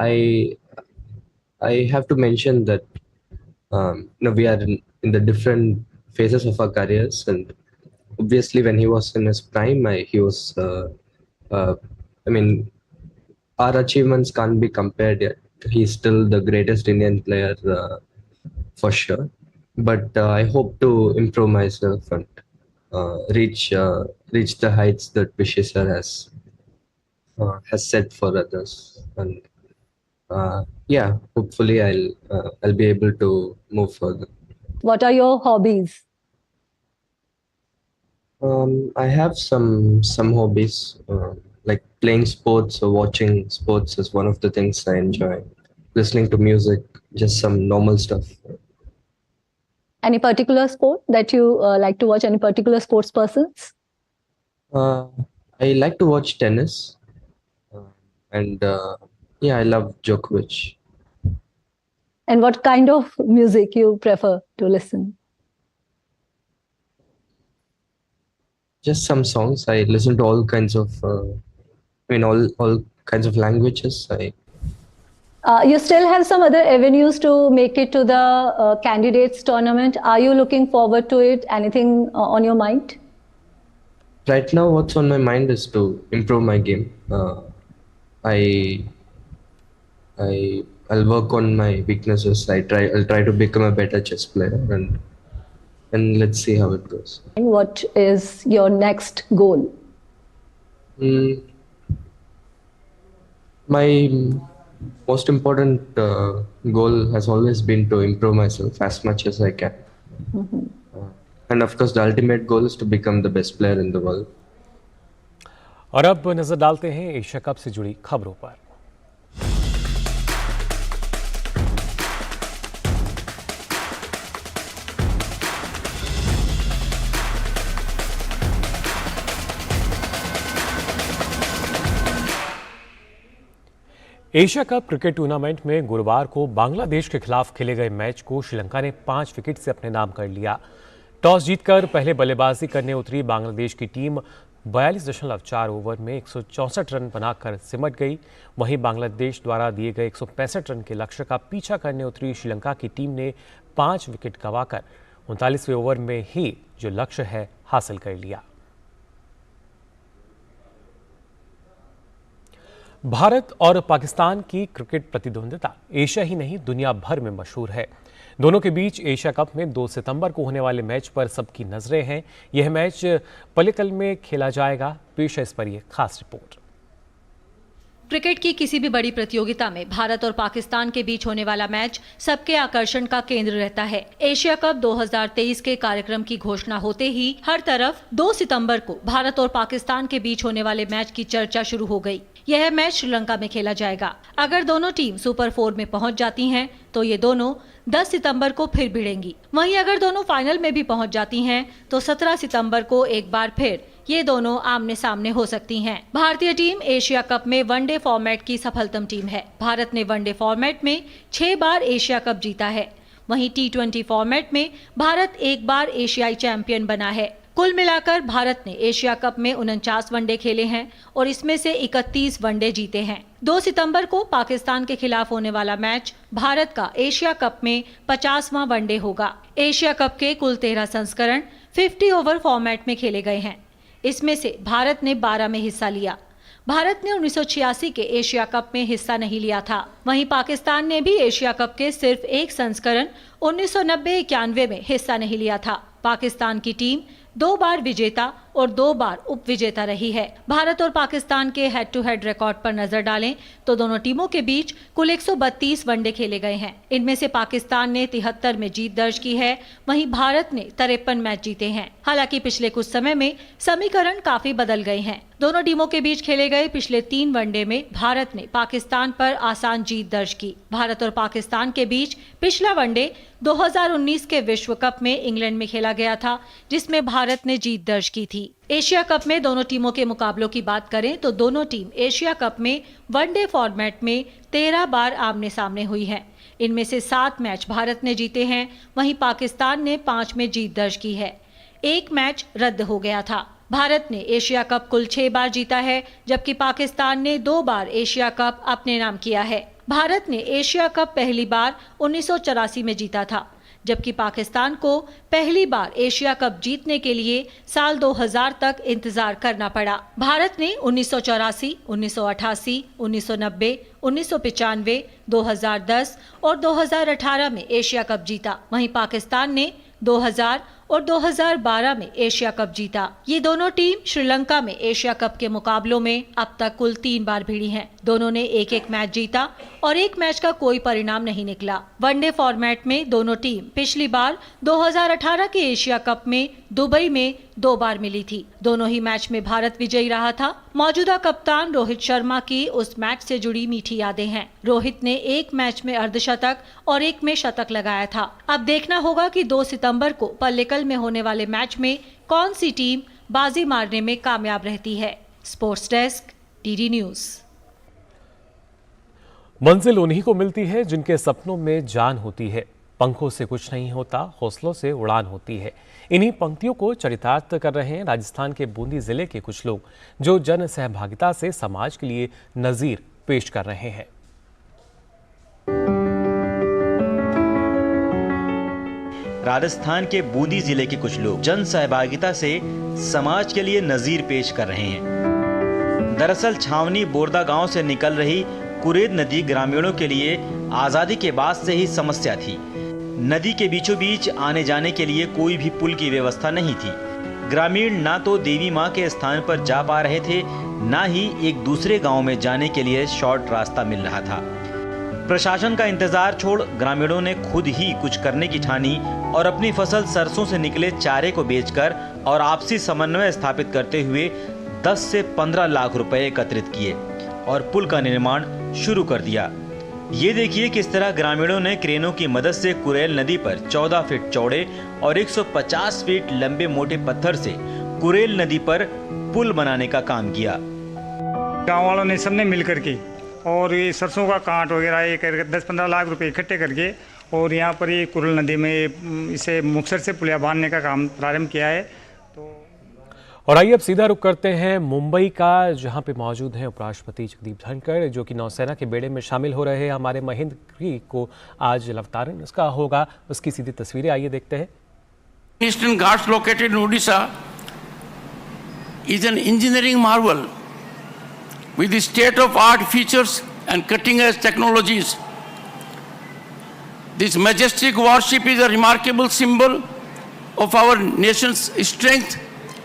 I have to mention that we are in the different phases of our careers, and obviously when he was in his prime, he was I mean, our achievements can't be compared yet. He's still the greatest Indian player for sure, but I hope to improve myself and reach the heights that Vishay sir has set for others. And yeah, hopefully I'll be able to move further. What are your hobbies? I have some hobbies, like playing sports or watching sports is one of the things I enjoy. Listening to music, just some normal stuff. Any particular sport that you like to watch? Any particular sports persons? I like to watch tennis, and yeah, I love Djokovic. And what kind of music you prefer to listen? Just some songs. I listen to all kinds of, all kinds of languages. You still have some other avenues to make it to the candidates tournament. Are you looking forward to it? Anything on your mind? Right now, what's on my mind is to improve my game. I'll work on my weaknesses. I'll try to become a better chess player, and let's see how it goes. And what is your next goal? My most important goal has always been to improve myself as much as I can. And of course, the ultimate goal is to become the best player in the world. और अब नजर डालते हैं Asia cup से जुड़ी खबरों पर। Asia cup cricket tournament में गुरुवार को बांग्लादेश के खिलाफ खेले गए मैच को श्रीलंका ने 5 विकेट से अपने नाम कर लिया। टॉस जीतकर पहले बल्लेबाजी करने उतरी बांग्लादेश की टीम 42.4 ओवर में 164 रन बनाकर सिमट गई। वहीं बांग्लादेश द्वारा दिए गए 165 रन के लक्ष्य का पीछा करने उतरी श्रीलंका की टीम ने 5 विकेट गंवाकर 39वें ओवर में ही जो लक्ष्य है हासिल कर लिया। भारत और पाकिस्तान की क्रिकेट प्रतिद्वंदिता एशिया ही नहीं दुनिया भर में मशहूर है। दोनों के बीच एशिया कप में 2 सितंबर को होने वाले मैच पर सबकी नजरें हैं। यह मैच पल्लिकल में खेला जाएगा। पेश है इस पर यह खास रिपोर्ट। क्रिकेट की किसी भी बड़ी प्रतियोगिता में भारत और पाकिस्तान के बीच होने वाला मैच सबके आकर्षण का केंद्र रहता है। एशिया कप 2023 के कार्यक्रम की घोषणा होते ही हर तरफ 2 सितंबर को भारत और पाकिस्तान के बीच होने वाले मैच की चर्चा शुरू हो गई। यह मैच श्रीलंका में खेला जाएगा। अगर दोनों टीम सुपर 4 में पहुंच जाती हैं, तो ये दोनों 10 सितंबर को फिर भिड़ेंगी। वहीं अगर दोनों फाइनल में भी पहुंच जाती हैं, तो 17 सितंबर को एक बार फिर ये दोनों आमने सामने हो सकती हैं। भारतीय टीम एशिया कप में वनडे फॉर्मेट की सफलतम टीम है। भारत ने वनडे फॉर्मेट में 6 बार एशिया कप जीता है। वहीं T20 फॉर्मेट में भारत 1 बार एशियाई चैंपियन बना है। कुल मिलाकर भारत ने एशिया कप में 49 वनडे खेले हैं और इसमें से 31 वनडे जीते हैं। 2 सितंबर को पाकिस्तान के खिलाफ होने वाला मैच भारत का एशिया कप में 50वां वनडे होगा। एशिया कप के कुल 13 संस्करण 50 ओवर फॉर्मेट में खेले गए हैं। इसमें से भारत ने 12 में हिस्सा लिया। भारत ने 1986 के एशिया कप में हिस्सा नहीं लिया था। वहीं पाकिस्तान ने भी एशिया कप के सिर्फ एक संस्करण 1990-91 में हिस्सा नहीं लिया था। पाकिस्तान की टीम 2 बार विजेता और 2 बार उपविजेता रही है। भारत और पाकिस्तान के हेड टू हेड रिकॉर्ड पर नजर डालें तो दोनों टीमों के बीच कुल 132 वनडे खेले गए हैं। इनमें से पाकिस्तान ने 73 में जीत दर्ज की है, वहीं भारत ने 53 मैच जीते हैं। हालांकि पिछले कुछ समय में समीकरण काफी बदल गए हैं। दोनों टीमों के बीच खेले गए पिछले 3 वनडे में भारत ने पाकिस्तान पर आसान जीत दर्ज की। भारत और पाकिस्तान के बीच पिछला वनडे 2019 के विश्व कप में इंग्लैंड में खेला गया था, जिसमें भारत ने जीत दर्ज की थी। एशिया कप में दोनों टीमों के मुकाबलों की बात करें तो दोनों टीम एशिया कप में वनडे फॉर्मेट में 13 बार आमने सामने हुई है। इनमें से 7 मैच भारत ने जीते हैं, वहीं पाकिस्तान ने 5 में जीत दर्ज की है। 1 मैच रद्द हो गया था। भारत ने एशिया कप कुल 6 बार जीता है, जबकि पाकिस्तान ने 2 बार एशिया कप अपने नाम किया है। भारत ने एशिया कप पहली बार 1984 में जीता था, जबकि पाकिस्तान को पहली बार एशिया कप जीतने के लिए साल 2000 तक इंतजार करना पड़ा। भारत ने 1984, 1988, 1990, 1995, 2010 और 2018 में एशिया कप जीता। वहीं पाकिस्तान ने 2000 और 2012 में एशिया कप जीता। ये दोनों टीम श्रीलंका में एशिया कप के मुकाबलों में अब तक कुल 3 बार भिड़ी हैं। दोनों ने 1-1 मैच जीता और 1 मैच का कोई परिणाम नहीं निकला। वनडे फॉर्मेट में दोनों टीम पिछली बार 2018 के एशिया कप में दुबई में 2 बार मिली थी। दोनों ही मैच में भारत विजयी रहा था। मौजूदा कप्तान रोहित शर्मा की उस मैच से जुड़ी मीठी यादें हैं। रोहित ने 1 मैच में अर्धशतक और 1 में शतक लगाया था। अब देखना होगा कि 2 सितंबर को पल्लिकल में होने वाले मैच में कौन सी टीम बाजी मारने में कामयाब रहती है। Sports desk, DD news. मंजिल उन्हीं को मिलती है जिनके सपनों में जान होती है। पंखों से कुछ नहीं होता, हौसलों से उड़ान होती है। इन्हीं पंक्तियों को चरितार्थ कर रहे हैं राजस्थान के बूंदी जिले के कुछ लोग, जो जन सहभागिता से समाज के लिए नजीर पेश कर रहे हैं। राजस्थान के बूंदी जिले के कुछ लोग जन सहभागिता से समाज के लिए नजीर पेश कर रहे हैं। दरअसल छावनी बोरदा गांव से निकल रही कुरेद नदी ग्रामीणों के लिए आज़ादी के बाद से ही समस्या थी। नदी के बीचों बीच आने जाने के लिए कोई भी पुल की व्यवस्था नहीं थी। ग्रामीण ना तो देवी माँ के स्थान पर जा पा रहे थे, ना ही एक दूसरे गांव में जाने के लिए शॉर्ट रास्ता मिल रहा था। प्रशासन का इंतजार छोड़ ग्रामीणों ने खुद ही कुछ करने की ठानी और अपनी फसल सरसों से निकले चारे को बेचकर और आपसी समन्वय स्थापित करते हुए 10 से 15 लाख रुपए एकत्रित किए और पुल का निर्माण शुरू कर दिया। ये देखिए किस तरह ग्रामीणों ने क्रेनों की मदद से कुरेल नदी पर 14 फीट चौड़े और 150 फीट लंबे मोटे पत्थर से कुरेल नदी पर पुल बनाने का काम किया। गांव वालों ने सबने मिल करके और ये सरसों का कांट वगैरह ये करके 10-15 लाख रुपए इकट्ठे करके और यहाँ पर ये कुरेल नदी में इसे मुक्तसर से पुलिया बांधने का काम प्रारंभ किया है। और आइए अब सीधा रुख करते हैं मुंबई का, जहां पे मौजूद हैं उपराष्ट्रपति जगदीप धनखड़, जो कि नौसेना के बेड़े में शामिल हो रहे हैं। हमारे महेंद्र को आज अवतरण इसका होगा, उसकी सीधी तस्वीरें आइए देखते हैं। Eastern Ghats located in Odisha is an engineering marvel with the state-of-art features and cutting-edge technologies. This majestic warship is a remarkable symbol of our nation's strength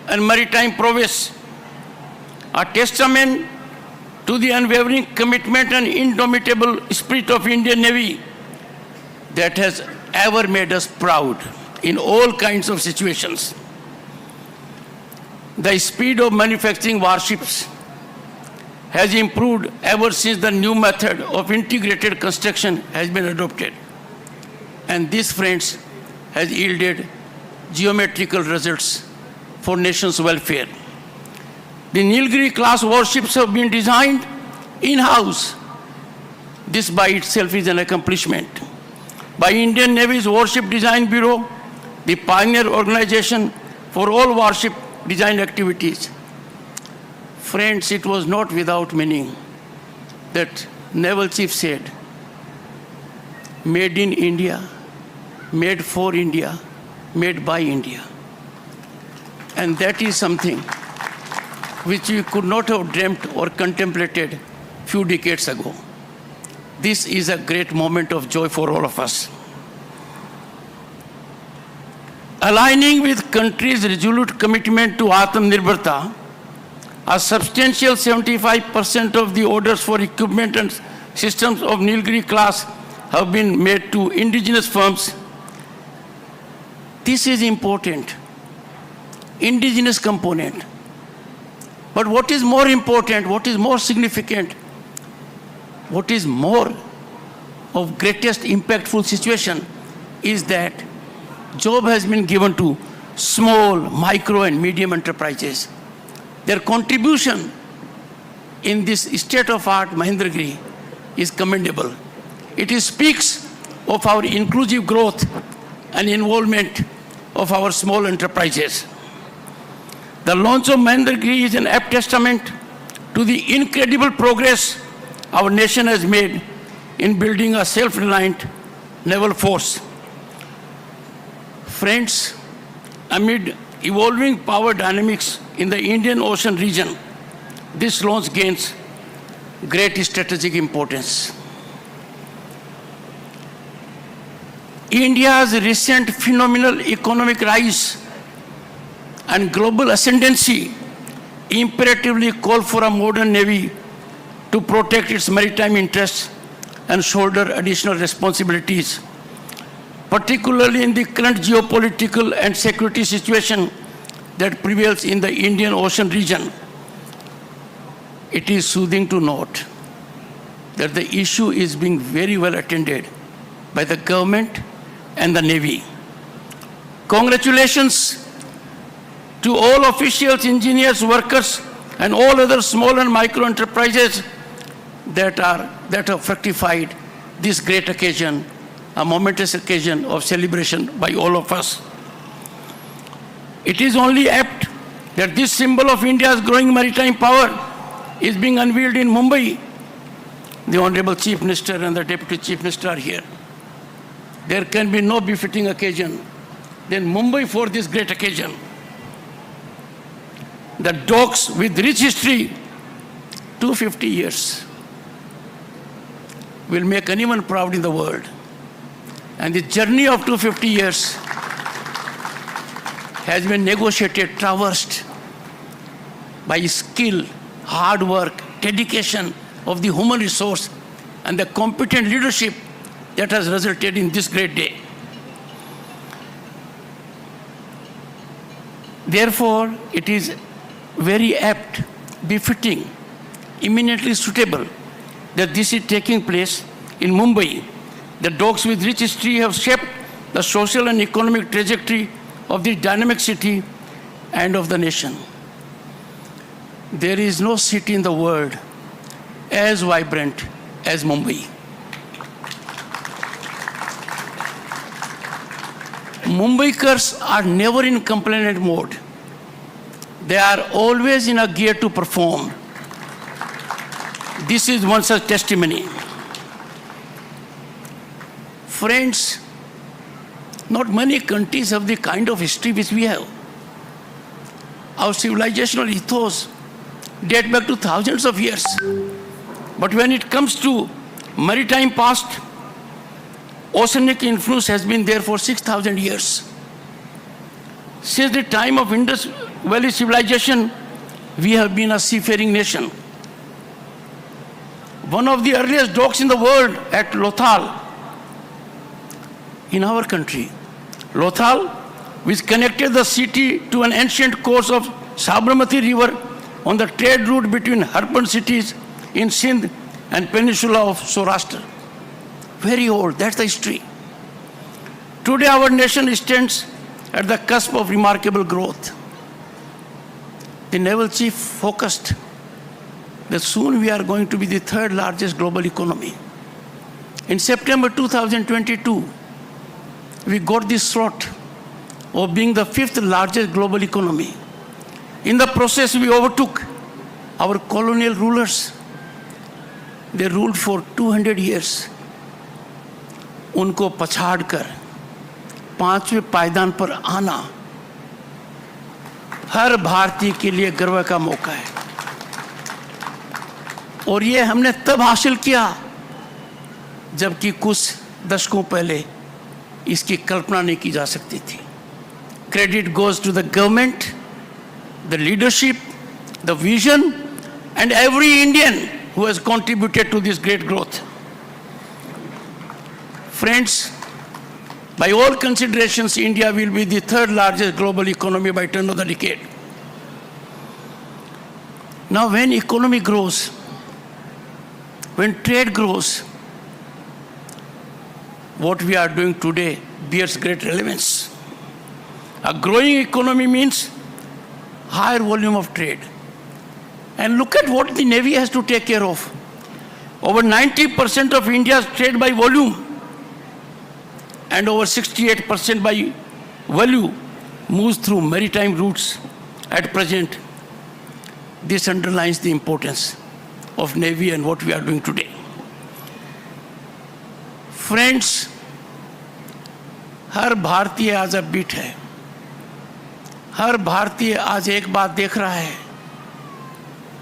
and maritime prowess, a testament to the unwavering commitment and indomitable spirit of Indian Navy that has ever made us proud in all kinds of situations. The speed of manufacturing warships has improved ever since the new method of integrated construction has been adopted. And this, friends, has yielded geometrical results for nation's welfare. The Nilgiri class warships have been designed in-house. This by itself is an accomplishment. By Indian Navy's Warship Design Bureau, the pioneer organization for all warship design activities. Friends, it was not without meaning that Naval Chief said, made in India, made for India, made by India. And that is something which we could not have dreamt or contemplated few decades ago. This is a great moment of joy for all of us. Aligning with country's resolute commitment to Atmanirbharta, a substantial 75% of the orders for equipment and systems of Nilgiri class have been made to indigenous firms. This is important, indigenous component. But what is more important, what is more significant, what is more of greatest impactful situation is that job has been given to small, micro and medium enterprises. Their contribution in this state-of-art Mahendragiri is commendable. It speaks of our inclusive growth and involvement of our small enterprises. The launch of Mahendragiri is an apt testament to the incredible progress our nation has made in building a self-reliant naval force. Friends, amid evolving power dynamics in the Indian Ocean region, this launch gains great strategic importance. India's recent phenomenal economic rise and global ascendancy imperatively call for a modern navy to protect its maritime interests and shoulder additional responsibilities, particularly in the current geopolitical and security situation that prevails in the Indian Ocean region. It is soothing to note that the issue is being very well attended by the government and the Navy. Congratulations to all officials, engineers, workers, and all other small and micro enterprises that have fructified this great occasion, a momentous occasion of celebration by all of us. It is only apt that this symbol of India's growing maritime power is being unveiled in Mumbai. The Honorable Chief Minister and the Deputy Chief Minister are here. There can be no befitting occasion than Mumbai for this great occasion. The docks with rich history, 250 years, will make anyone proud in the world. And the journey of 250 years has been negotiated, traversed by skill, hard work, dedication of the human resource and the competent leadership that has resulted in this great day. Therefore, it is very apt, befitting, eminently suitable that this is taking place in Mumbai. The docks with rich history have shaped the social and economic trajectory of this dynamic city and of the nation. There is no city in the world as vibrant as Mumbai. Mumbaikars are never in complainant mode. They are always in a gear to perform. This is one such testimony. Friends, Not many countries have the kind of history which we have. Our civilizational ethos date back to thousands of years. But when it comes to maritime past, oceanic influence has been there for 6,000 years. Since the time of Indus Valley civilization, we have been a seafaring nation. One of the earliest docks in the world at Lothal, in our country. Lothal, which connected the city to an ancient course of Sabarmati River on the trade route between Harpan cities in Sindh and peninsula of Saurashtra. Very old, that's the history. Today our nation stands at the cusp of remarkable growth. The naval chief focused that soon we are going to be the third largest global economy. In September 2022, we got this slot of being the fifth largest global economy. In the process, we overtook our colonial rulers. They ruled for 200 years. उनको पछाड़कर पांचवें पायदान पर आना हर भारतीय के लिए गर्व का मौका है। और ये हमने तब हासिल किया जबकि कुछ दशकों पहले इसकी कल्पना नहीं की जा सकती थी। Credit goes to the government, the leadership, the vision, and every Indian who has contributed to this great growth. Friends, by all considerations, India will be the third largest global economy by turn of the decade. Now, when economy grows, when trade grows, what we are doing today bears great relevance. A growing economy means higher volume of trade. And look at what the Navy has to take care of. Over 90% of India's trade by volume and over 68% by value moves through maritime routes at present. This underlines the importance of Navy and what we are doing today. Friends, हर भारतीय आज upbeat है। हर भारतीय आज एक बात देख रहा है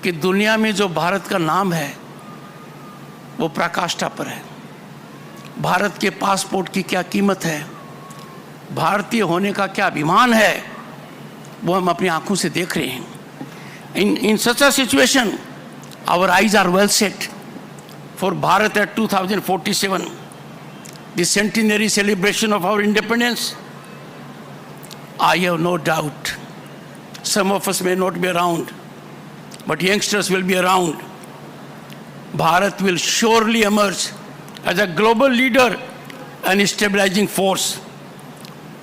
कि दुनिया में जो भारत का नाम है वो पराकाष्ठा पर है। भारत के पासपोर्ट की क्या कीमत है, भारतीय होने का क्या अभिमान है, वो हम अपनी आंखों से देख रहे हैं। In such a situation, our eyes are well set for Bharat at 2047, the centenary celebration of our independence. I have no doubt some of us may not be around, but youngsters will be around. Bharat will surely emerge as a global leader and stabilizing force.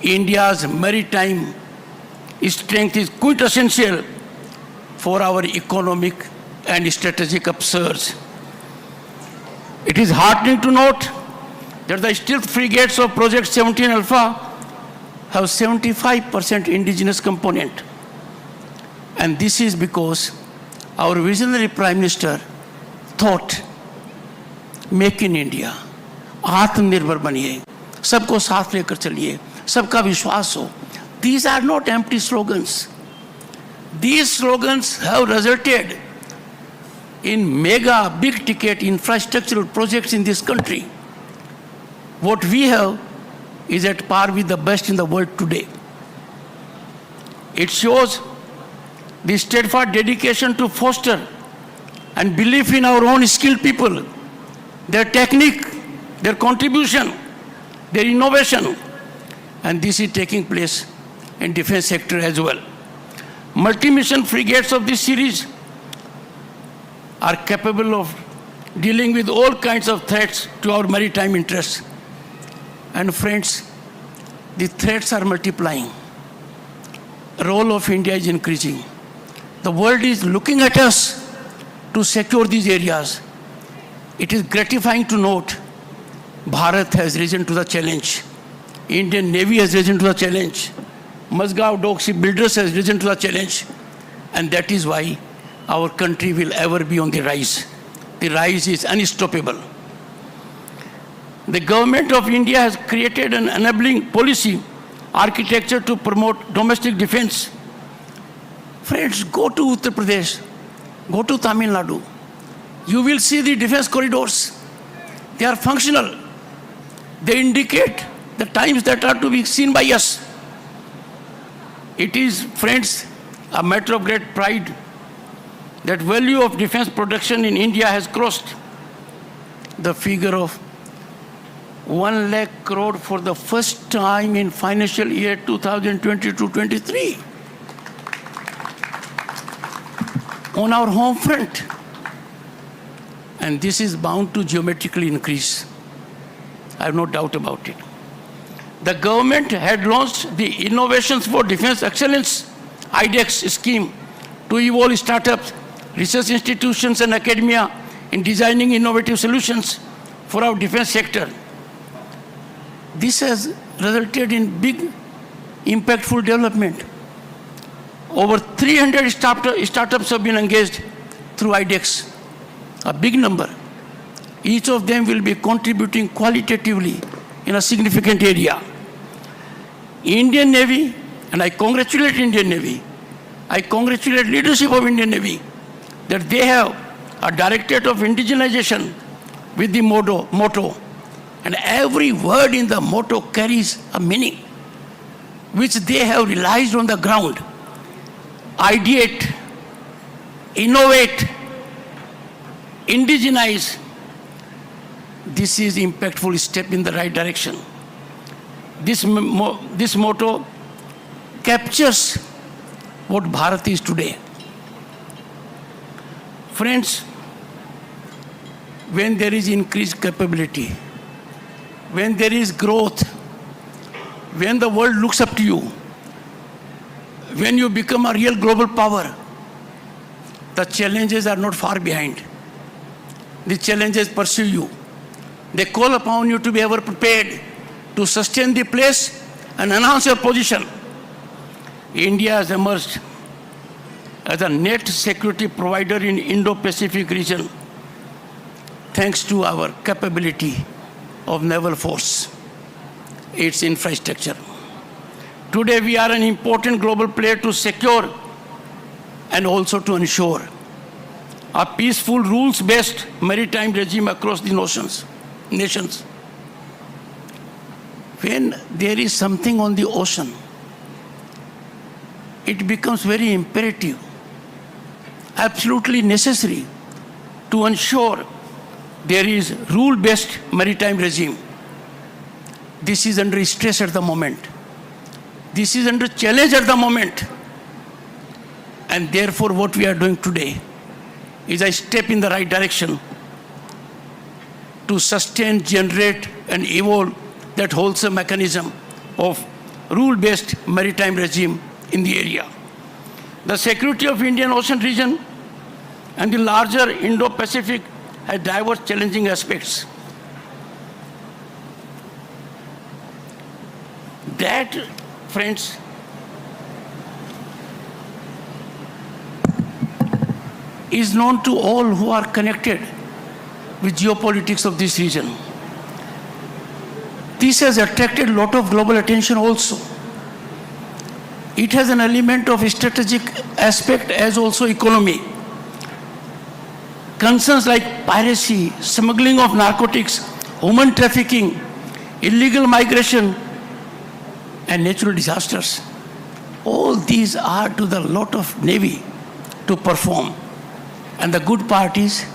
India's maritime strength is quintessential for our economic and strategic upsurge. It is heartening to note that the stealth frigates of Project 17 Alpha have 75% indigenous component. And this is because our visionary Prime Minister thought, make in India, आत्मनिर्भर बनिए, सबको साथ लेकर चलिए, सबका विश्वास हो. These are not empty slogans. These slogans have resulted in mega, big ticket infrastructural projects in this country. What we have is at par with the best in the world today. It shows the steadfast dedication to foster and belief in our own skilled people, their technique, their contribution, their innovation. And this is taking place in defense sector as well. Multi-mission frigates of this series are capable of dealing with all kinds of threats to our maritime interests. And friends, the threats are multiplying. The role of India is increasing. The world is looking at us to secure these areas. It is gratifying to note Bharat has risen to the challenge. Indian Navy has risen to the challenge. Mazgaon Dock Shipbuilders has risen to the challenge. And that is why our country will ever be on the rise. The rise is unstoppable. The government of India has created an enabling policy architecture to promote domestic defense. Friends, go to Uttar Pradesh, go to Tamil Nadu. You will see the defense corridors. They are functional. They indicate the times that are to be seen by us. It is, friends, a matter of great pride that value of defense production in India has crossed the figure of 1 lakh crore for the first time in financial year 2022-23 on our home front. And this is bound to geometrically increase. I have no doubt about it. The government had launched the Innovations for Defense Excellence IDEX scheme to evolve startups, research institutions and academia in designing innovative solutions for our defense sector. This has resulted in big, impactful development. Over 300 startups have been engaged through IDEX, a big number. Each of them will be contributing qualitatively in a significant area. Indian Navy, and I congratulate Indian Navy, I congratulate leadership of Indian Navy that they have a Directorate of Indigenization with the motto, and every word in the motto carries a meaning, which they have realized on the ground. Ideate, innovate, indigenize. This is an impactful step in the right direction. This motto captures what Bharat is today. Friends, when there is increased capability, when there is growth, when the world looks up to you, when you become a real global power, the challenges are not far behind. The challenges pursue you. They call upon you to be ever prepared to sustain the place and enhance your position. India has emerged as a net security provider in Indo-Pacific region thanks to our capability of naval force, its infrastructure. Today we are an important global player to secure and also to ensure a peaceful rules-based maritime regime across the nations. When there is something on the ocean, it becomes very imperative, absolutely necessary to ensure there is rule-based maritime regime. This is under stress at the moment. This is under challenge at the moment. And therefore what we are doing today is a step in the right direction to sustain, generate and evolve that wholesome mechanism of rule-based maritime regime in the area. The security of Indian Ocean region and the larger Indo-Pacific has diverse challenging aspects. That, friends, is known to all who are connected with geopolitics of this region. This has attracted a lot of global attention also. It has an element of strategic aspect as also economy. Concerns like piracy, smuggling of narcotics, human trafficking, illegal migration, and natural disasters. All these are to the lot of Navy to perform. And the good part is,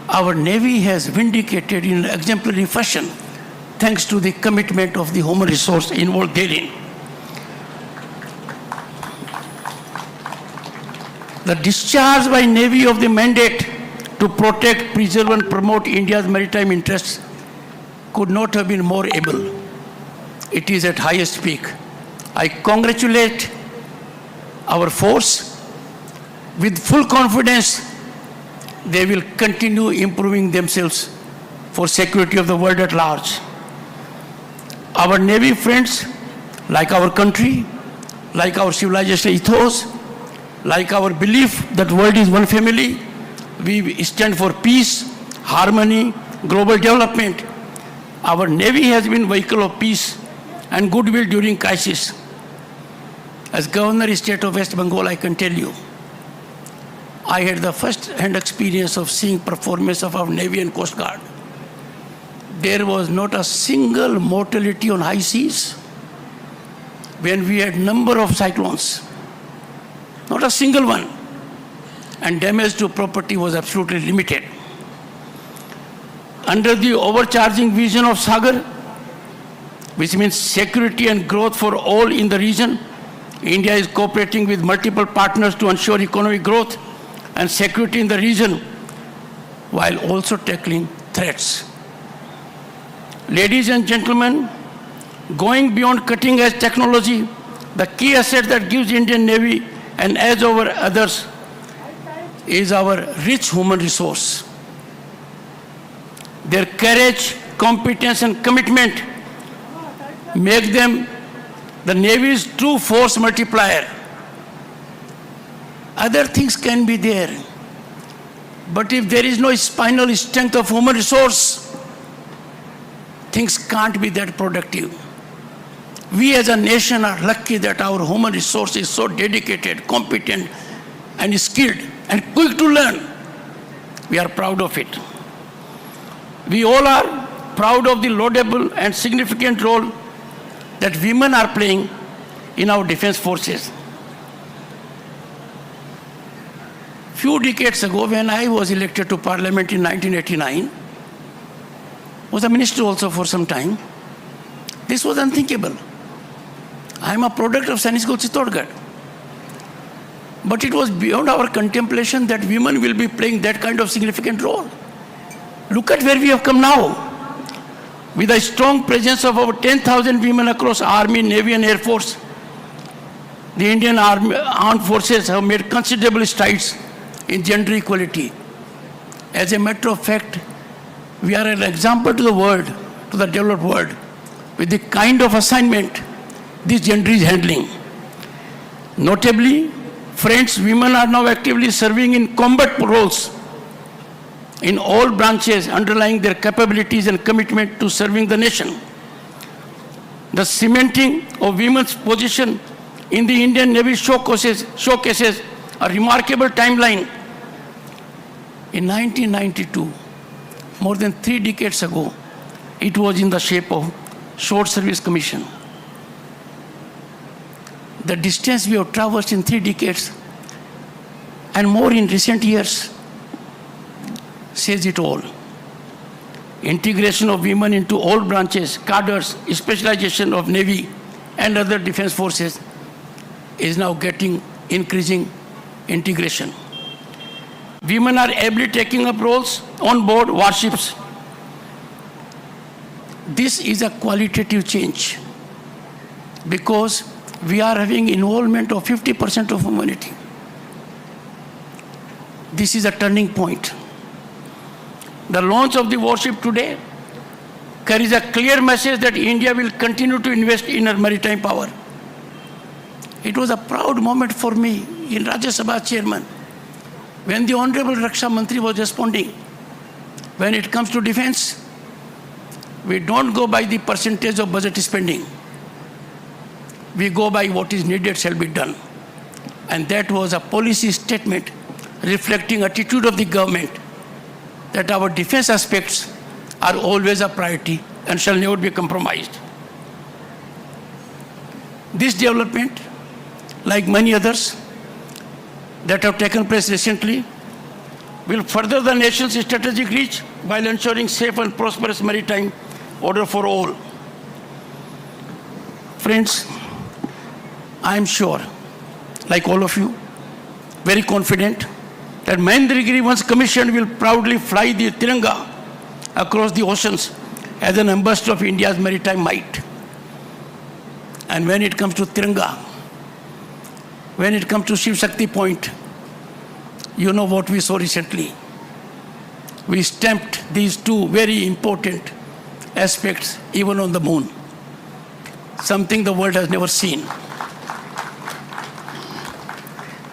our Navy has vindicated in an exemplary fashion thanks to the commitment of the human resource involved therein. The discharge by Navy of the mandate to protect, preserve and promote India's maritime interests could not have been more able. It is at highest peak. I congratulate our force. With full confidence, they will continue improving themselves for security of the world at large. Our Navy friends, like our country, like our civilization ethos, like our belief that world is one family, we stand for peace, harmony, global development, Our Navy has been vehicle of peace and goodwill during crisis. As Governor State of West Bengal, I can tell you, I had the first-hand experience of seeing performance of our Navy and Coast Guard. There was not a single mortality on high seas when we had number of cyclones. Not a single one. And damage to property was absolutely limited. Under the overcharging vision of Sagar, which means security and growth for all in the region, India is cooperating with multiple partners to ensure economic growth and security in the region, while also tackling threats. Ladies and gentlemen, going beyond cutting-edge technology, the key asset that gives Indian Navy an edge over others is our rich human resource. Their courage, competence, and commitment make them the Navy's true force multiplier. Other things can be there, but if there is no spinal strength of human resource, things can't be that productive. We as a nation are lucky that our human resource is so dedicated, competent, and skilled, and quick to learn. We are proud of it. We all are proud of the laudable and significant role that women are playing in our defense forces. Few decades ago, when I was elected to Parliament in 1989, was a minister also for some time, this was unthinkable. I am a product of Sainik School Chittorgarh. But it was beyond our contemplation that women will be playing that kind of significant role. Look at where we have come now. With a strong presence of over 10,000 women across Army, Navy, and Air Force, the Indian Armed Forces have made considerable strides in gender equality. As a matter of fact, we are an example to the world, to the developed world, with the kind of assignment this gender is handling. Notably, friends, women are now actively serving in combat roles in all branches, underlying their capabilities and commitment to serving the nation. The cementing of women's position in the Indian Navy showcases a remarkable timeline. In 1992, more than 3 decades ago, it was in the shape of Short Service Commission. The distance we have traversed in 3 decades and more in recent years says it all. Integration of women into all branches, cadres, specialization of Navy and other defense forces is now getting increasing integration. Women are ably taking up roles on board warships. This is a qualitative change because we are having involvement of 50% of humanity. This is a turning point. The launch of the warship today carries a clear message that India will continue to invest in her maritime power. It was a proud moment for me in Rajya Sabha chairman when the Honorable Raksha Mantri was responding. When it comes to defense, we don't go by the percentage of budget spending. We go by what is needed shall be done. And that was a policy statement reflecting attitude of the government that our defense aspects are always a priority and shall never be compromised. This development, like many others that have taken place recently, will further the nation's strategic reach while ensuring safe and prosperous maritime order for all. Friends, I am sure, like all of you, very confident that Mahendragiri, once commissioned, will proudly fly the Tiranga across the oceans as an ambassador of India's maritime might. And when it comes to Tiranga, when it comes to Shiv Shakti Point, you know what we saw recently. We stamped these 2 very important aspects even on the moon, something the world has never seen.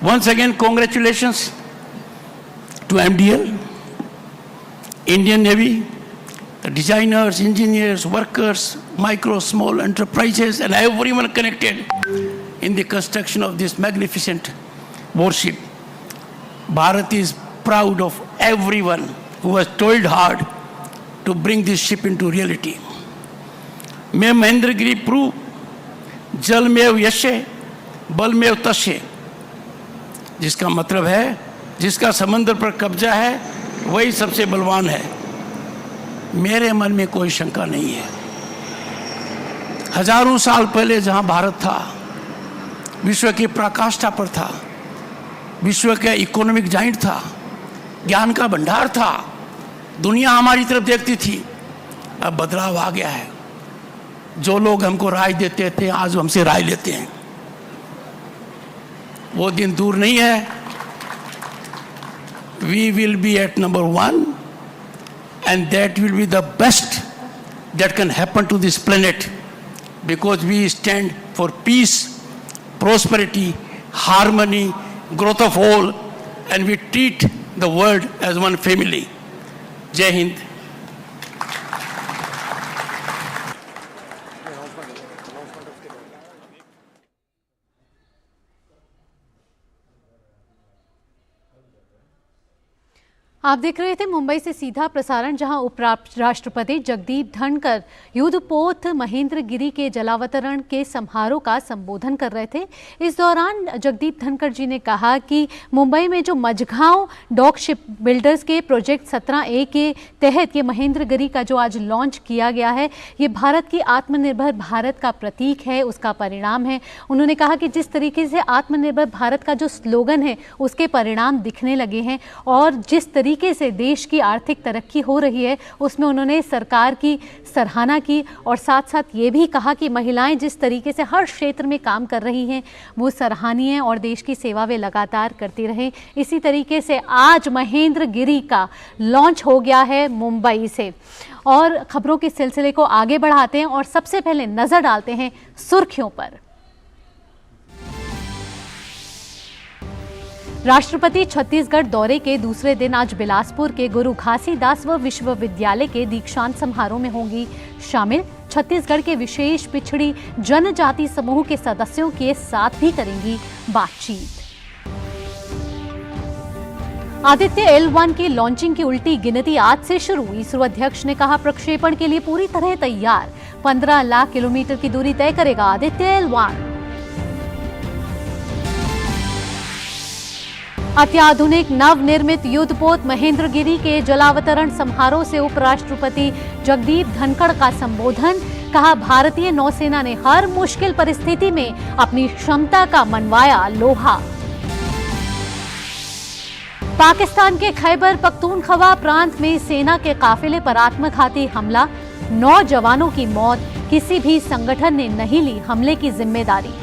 Once again, congratulations to MDL, Indian Navy, the designers, engineers, workers, micro, small enterprises, and everyone connected in the construction of this magnificent warship. Bharat is proud of everyone who has toiled hard to bring this ship into reality. मैं Mahendragiri prove जल में यशे बल में तशे, जिसका मतलब है जिसका समंदर पर कब्जा है वही सबसे बलवान है। मेरे मन में कोई शंका नहीं है। हजारों साल पहले जहां भारत था, विश्व की पराकाष्ठा पर था, विश्व का इकोनॉमिक जाइंट था, ज्ञान का भंडार था, दुनिया हमारी तरफ देखती थी। अब बदलाव आ गया है। जो लोग हमको राय देते थे आज हमसे राय लेते हैं। वो दिन दूर नहीं है। We will be at number 1, and that will be the best that can happen to this planet, because we stand for peace, prosperity, harmony, growth of all, and we treat the world as one family. Jai Hind. आप देख रहे थे मुंबई से सीधा प्रसारण, जहां उपराष्ट्रपति जगदीप धनखड़ युद्धपोत महेंद्रगिरी के जलावतरण के समारोह का संबोधन कर रहे थे। इस दौरान जगदीप धनखड़ जी ने कहा कि मुंबई में जो मझगांव डॉक शिप बिल्डर्स के प्रोजेक्ट 17A के तहत ये महेंद्रगिरी का जो आज लॉन्च किया गया है, ये भारत की आत्मनिर्भर भारत का प्रतीक है, उसका परिणाम है। उन्होंने कहा कि जिस तरीके से आत्मनिर्भर भारत का जो स्लोगन है उसके परिणाम दिखने लगे हैं और जिस तरीके से देश की आर्थिक तरक्की हो रही है उसमें उन्होंने सरकार की सराहना की और साथ साथ ये भी कहा कि महिलाएं जिस तरीके से हर क्षेत्र में काम कर रही हैं वो सराहनीय और देश की सेवा वे लगातार करती रहें। इसी तरीके से आज महेंद्रगिरी का लॉन्च हो गया है मुंबई से। और खबरों के सिलसिले को आगे बढ़ाते हैं और सबसे पहले नजर डालते हैं सुर्खियों पर। राष्ट्रपति छत्तीसगढ़ दौरे के दूसरे दिन आज बिलासपुर के गुरु घासीदास विश्वविद्यालय के दीक्षांत समारोह में होंगी शामिल। छत्तीसगढ़ के विशेष पिछड़ी जनजाति समूह के सदस्यों के साथ भी करेंगी बातचीत। आदित्य L1 की लॉन्चिंग की उल्टी गिनती आज से शुरू। इसरो अध्यक्ष ने कहा प्रक्षेपण के लिए पूरी तरह तैयार। 15 लाख किलोमीटर की दूरी तय करेगा आदित्य L1। अत्याधुनिक नवनिर्मित युद्धपोत महेंद्रगिरी के जलावतरण समारोह से उपराष्ट्रपति जगदीप धनखड़ का संबोधन। कहा भारतीय नौसेना ने हर मुश्किल परिस्थिति में अपनी क्षमता का मनवाया लोहा। पाकिस्तान के खैबर पख्तूनख्वा प्रांत में सेना के काफिले पर आत्मघाती हमला। 9 जवानों की मौत। किसी भी संगठन ने नहीं ली हमले की जिम्मेदारी।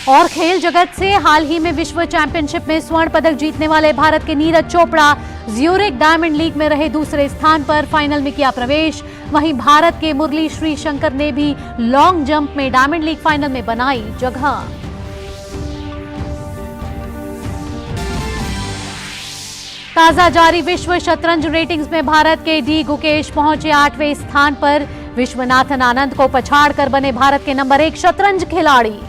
और खेल जगत से हाल ही में विश्व चैंपियनशिप में स्वर्ण पदक जीतने वाले भारत के Neeraj Chopra Zurich diamond league में रहे दूसरे स्थान पर, फाइनल में किया प्रवेश। वहीं भारत के मुरली श्रीशंकर ने भी लॉन्ग जंप में डायमंड लीग फाइनल में बनाई जगह। ताजा जारी विश्व शतरंज रेटिंग्स में भारत के डी गुकेश पहुंचे 8वें स्थान पर। विश्वनाथन आनंद को पछाड़कर बने भारत के नंबर 1 शतरंज खिलाड़ी।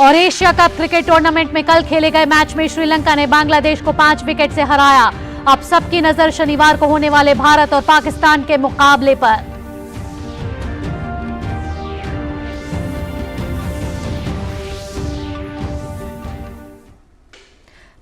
और एशिया कप क्रिकेट टूर्नामेंट में कल खेले गए मैच में श्रीलंका ने बांग्लादेश को 5 विकेट से हराया। अब सबकी नजर शनिवार को होने वाले भारत और पाकिस्तान के मुकाबले पर।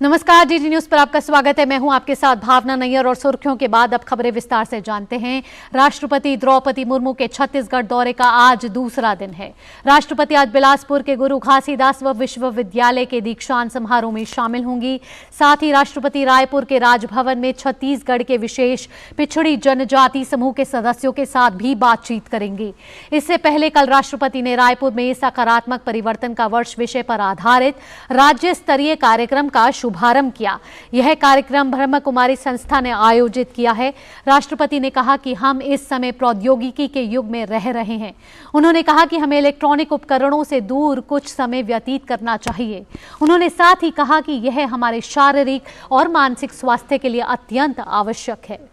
नमस्कार, डीडी न्यूज पर आपका स्वागत है। मैं हूं आपके साथ भावना नैयर और सुर्खियों के बाद अब खबरें विस्तार से जानते हैं। राष्ट्रपति द्रौपदी मुर्मू के छत्तीसगढ़ दौरे का आज दूसरा दिन है। राष्ट्रपति आज बिलासपुर के गुरु घासीदास विश्वविद्यालय के दीक्षांत समारोह में शामिल होंगी। साथ ही राष्ट्रपति रायपुर के राजभवन में छत्तीसगढ़ के विशेष पिछड़ी जनजाति समूह के सदस्यों के साथ भी बातचीत करेंगी। इससे पहले कल राष्ट्रपति ने रायपुर में सकारात्मक परिवर्तन का वर्ष विषय पर आधारित राज्य स्तरीय कार्यक्रम का शुभारंभ किया। यह कार्यक्रम ब्रह्म कुमारी संस्था ने आयोजित किया है। राष्ट्रपति ने कहा कि हम इस समय प्रौद्योगिकी के युग में रह रहे हैं। उन्होंने कहा कि हमें इलेक्ट्रॉनिक उपकरणों से दूर कुछ समय व्यतीत करना चाहिए। उन्होंने साथ ही कहा कि यह हमारे शारीरिक और मानसिक स्वास्थ्य के लिए अत्यंत आवश्यक है।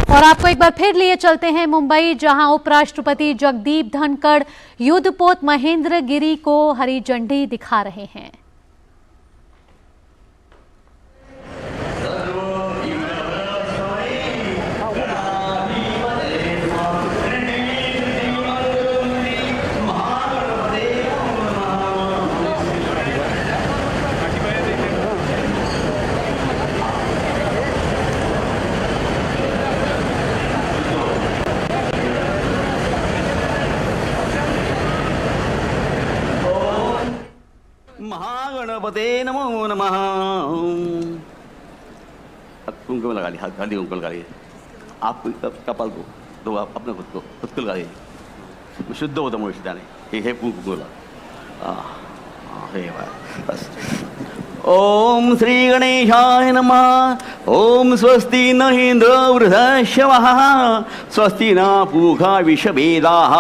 और आपको एक बार फिर लिए चलते हैं मुंबई, जहां उपराष्ट्रपति जगदीप धनखड़ युद्धपोत महेंद्र गिरी को हरी झंडी दिखा रहे हैं। महागणपते नमो नमः। कुमकुम लगा ली, हल्दी कुमकुम लगा ली। आप कपाल को दो, आप अपने खुद को लगा लीजिए, शुद्ध होता मुझे जाने। हे कुमकुम लगा, हे बस। ओम श्री गणेशाय नमः। ओम स्वस्ति न इंद्र वृद्धश्रवः, स्वस्ति न पूषा विश्ववेदाः,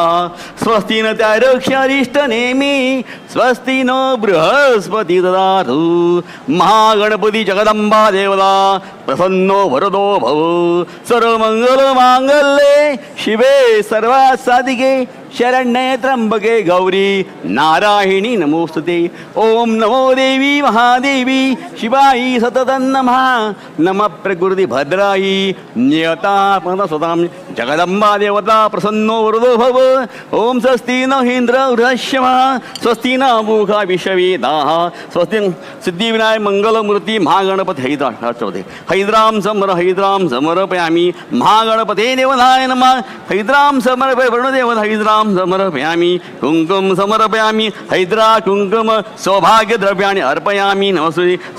स्वस्ति न त्यारक्ष्यरिष्टनेमि, स्वस्ति न बृहस्पति ददातु। महागणपति जगदम्बा देवता प्रसन्नो वरदो भव। सर्वमंगलमांगल्ये शिवे सर्वासाधिके शरण्ये त्र्यंबके गौरी नारायणी नमोस्तुते। ओम नमो देवी महादेवी शिवाई सततं नमः। नमः प्रकृति भद्राई नियता सदां जगदम्बा देवता प्रसन्नो वरदो भव। ओम स्वस्ति न इंद्र वृद्धश्रवः, स्वस्ति न पूषा विश्ववेदाः, स्वस्ति सिद्धिविनायक मंगलमूर्ति महागणपति हैद्रां समर्पयामि। महागणपते देवताय नमः। हैद्रां समर्पय वरुणदेवता हैद्रां समर्पयामि। कुंकुम समर्पयामि। हैद्रा कुंकुम सौभाग्य द्रव्याणि अर्पयामि। नमस्ते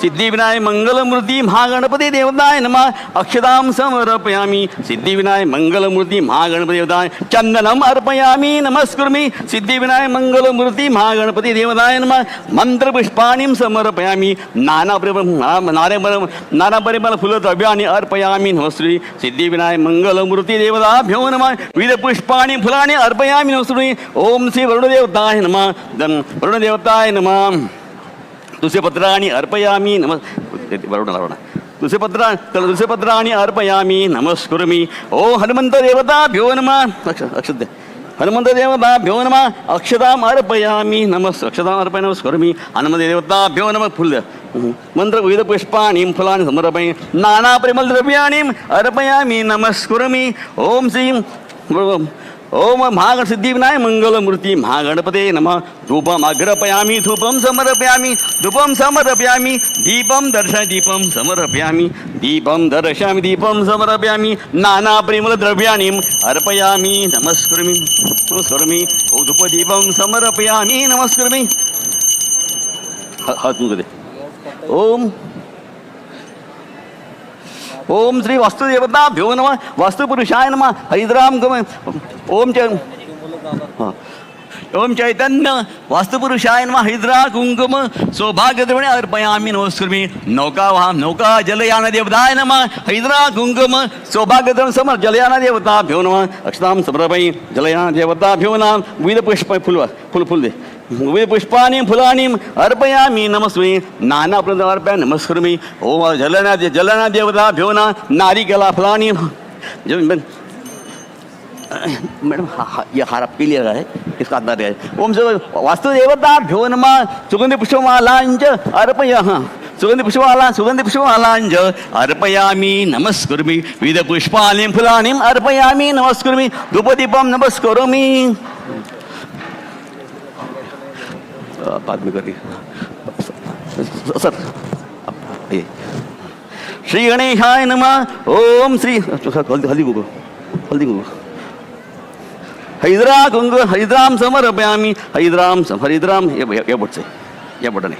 सिद्धिविनायक मंगलमूर्ति महागणपति देवताय नमः। अक्षतां समर्पयामि। सिद्धिविनायक मंगलमूर्ति महागणपति देवताय चंदनम अर्पयामि। नमस्कुर्मि सिद्धिविनायक मंगलमूर्ति महागणपति देवताय नमः। मंत्र पुष्पाणि समर्पयामि। नाना परिमल फूल द्रव्याणि अर्पयामि। नमस्ते सिद्धिविनायक मंगलमूर्ति देवताभ्यो नमः। विविध पुष्पाणि फलानि अर्पयामि। नमस्ते ओम श्री वरुणदेवताय नमः। वरुणदेवताय नमः। तुलसीपत्राणि अर्पयामि। वरुण तुलसीपत्राणि अर्पयामि। नमस्कुर्मि। ओ हनुमंत देवताभ्यो नमः। अक्षते हनुमंत देवताभ्यो नमः। अक्षताम् अर्पयामि। अक्षताम् अर्पयामि। नमस्कुर्मि। हनुमत देवताभ्यो नमः। फूल मंत्र विविध पुष्पाणि फलानि समर्पयामि। नाना परिमल द्रव्याणि अर्पयामि। नमस्कुर्मि। ओम श्री ओम महागण सिद्धिविनायक मंगलमूर्ति महागणपते नमः। धूपम अग्रपयामि। धूपम समर्पयामि। धूपम समर्पयामि। दीपम दर्शयामि। दीपम समर्पयामि। दीपम दर्शयामि। दीपम समर्पयामि। नाना परिमल द्रव्याणि अर्पयामि। नमस्कुर्मि। नमस्कुर्मि। ओ धूप दीपम समर्पयामि। नमस्कुर्मि। हाथ मुझे ओम ओम श्री वास्तुदेवताभ्यो नमः। वास्तुपुरुषाय नमः। हैद्रां ओम चैतन्य वास्तुपुरुषाय नमः। हैद्रा कुंकुम सौभाग्यद्रव्याणि अर्पयामि। नमस्कुर्मि। नौका जलयान देवताय नमः। हैद्रा कुंकुम सौभाग्यद्रव्य समर जलयान देवताभ्यो नमः। अक्षतां समर्पयामि। जलयान देवताभ्यो नमः। विविध पुष्प फूल दे विविध पुष्पाणि फलानि अर्पयामि। नमस्ते नाना प्रद अर्पयामि। नमस्कुर्मि। ओम जलना देवताभ्यो नमः। नारिकेला फलानि मैडम ये हार आपके लिए है, इसका अंदर है। ओम वास्तुदेवताभ्यो नमः। सुगंधि पुष्पमालांच अर्पयामि। सुगंधि पुष्पमालांच अर्पयामि। नमस्कुर्मि। विविध पुष्पाणि फलानि अर्पयामि। नमस्कुर्मि। धूपदीपं नमस्कुर्मि। बाद में करिए सर। श्री गणेशाय नमः। ओम श्री हल्दी को हैद्रां समर्पयामि। हैद्रां ये बोट से या बोटाने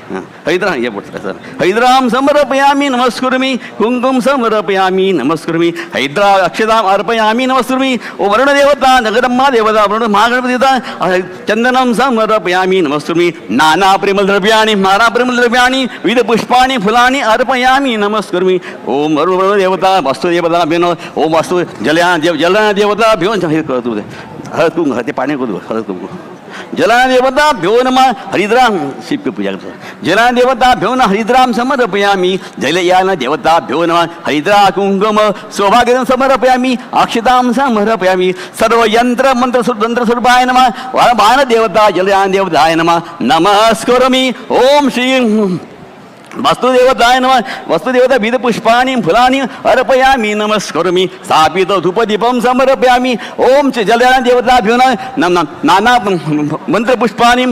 हैदरा या बोट सर हैदराम समर्पयामि नमस्कुर्मि कुंकुम समर्पयामि नमस्कुर्मि हैदरा अक्षताम अर्पयामि नमस्कुर्मि ओ वरुण देवता नगरम्मा देवता वरुण महागणपति देवता चंदनम समर्पयामि नमस्कुर्मि नाना परिमल द्रव्याणि विविध पुष्पाणि फुलानि अर्पयामि नमस्कुर्मि ओम वरुण देवता वस्तु देवता भेनो ओम वस्तु जलना देवता भेन हळद कुंकू ते पाणी करू हळद कुंकू जलाना देवता भ्यो नमः हरिद्राम शिव की पूजा करतो जलाना देवता भ्यो न हरिद्राम समर्पयामि जलयान देवता भ्यो नमः हरिद्रा कुंकुम सौभाग्यं समर्पयामि अक्षतां समर्पयामि सर्व यंत्र मंत्र स्वरूपाय नमः वाहन देवता जलयान देवताय नमः नमस्करोमि ओम श्री वस्तुदेवताय नमः वस्तुदेवता विविध पुष्पाणि फुलानि अर्पयामि नमस्करोमि स्थापित धूपदीपं समर्पयामि ओम जलयान देवताभ्यो नमः नाना मंत्रपुष्पाणि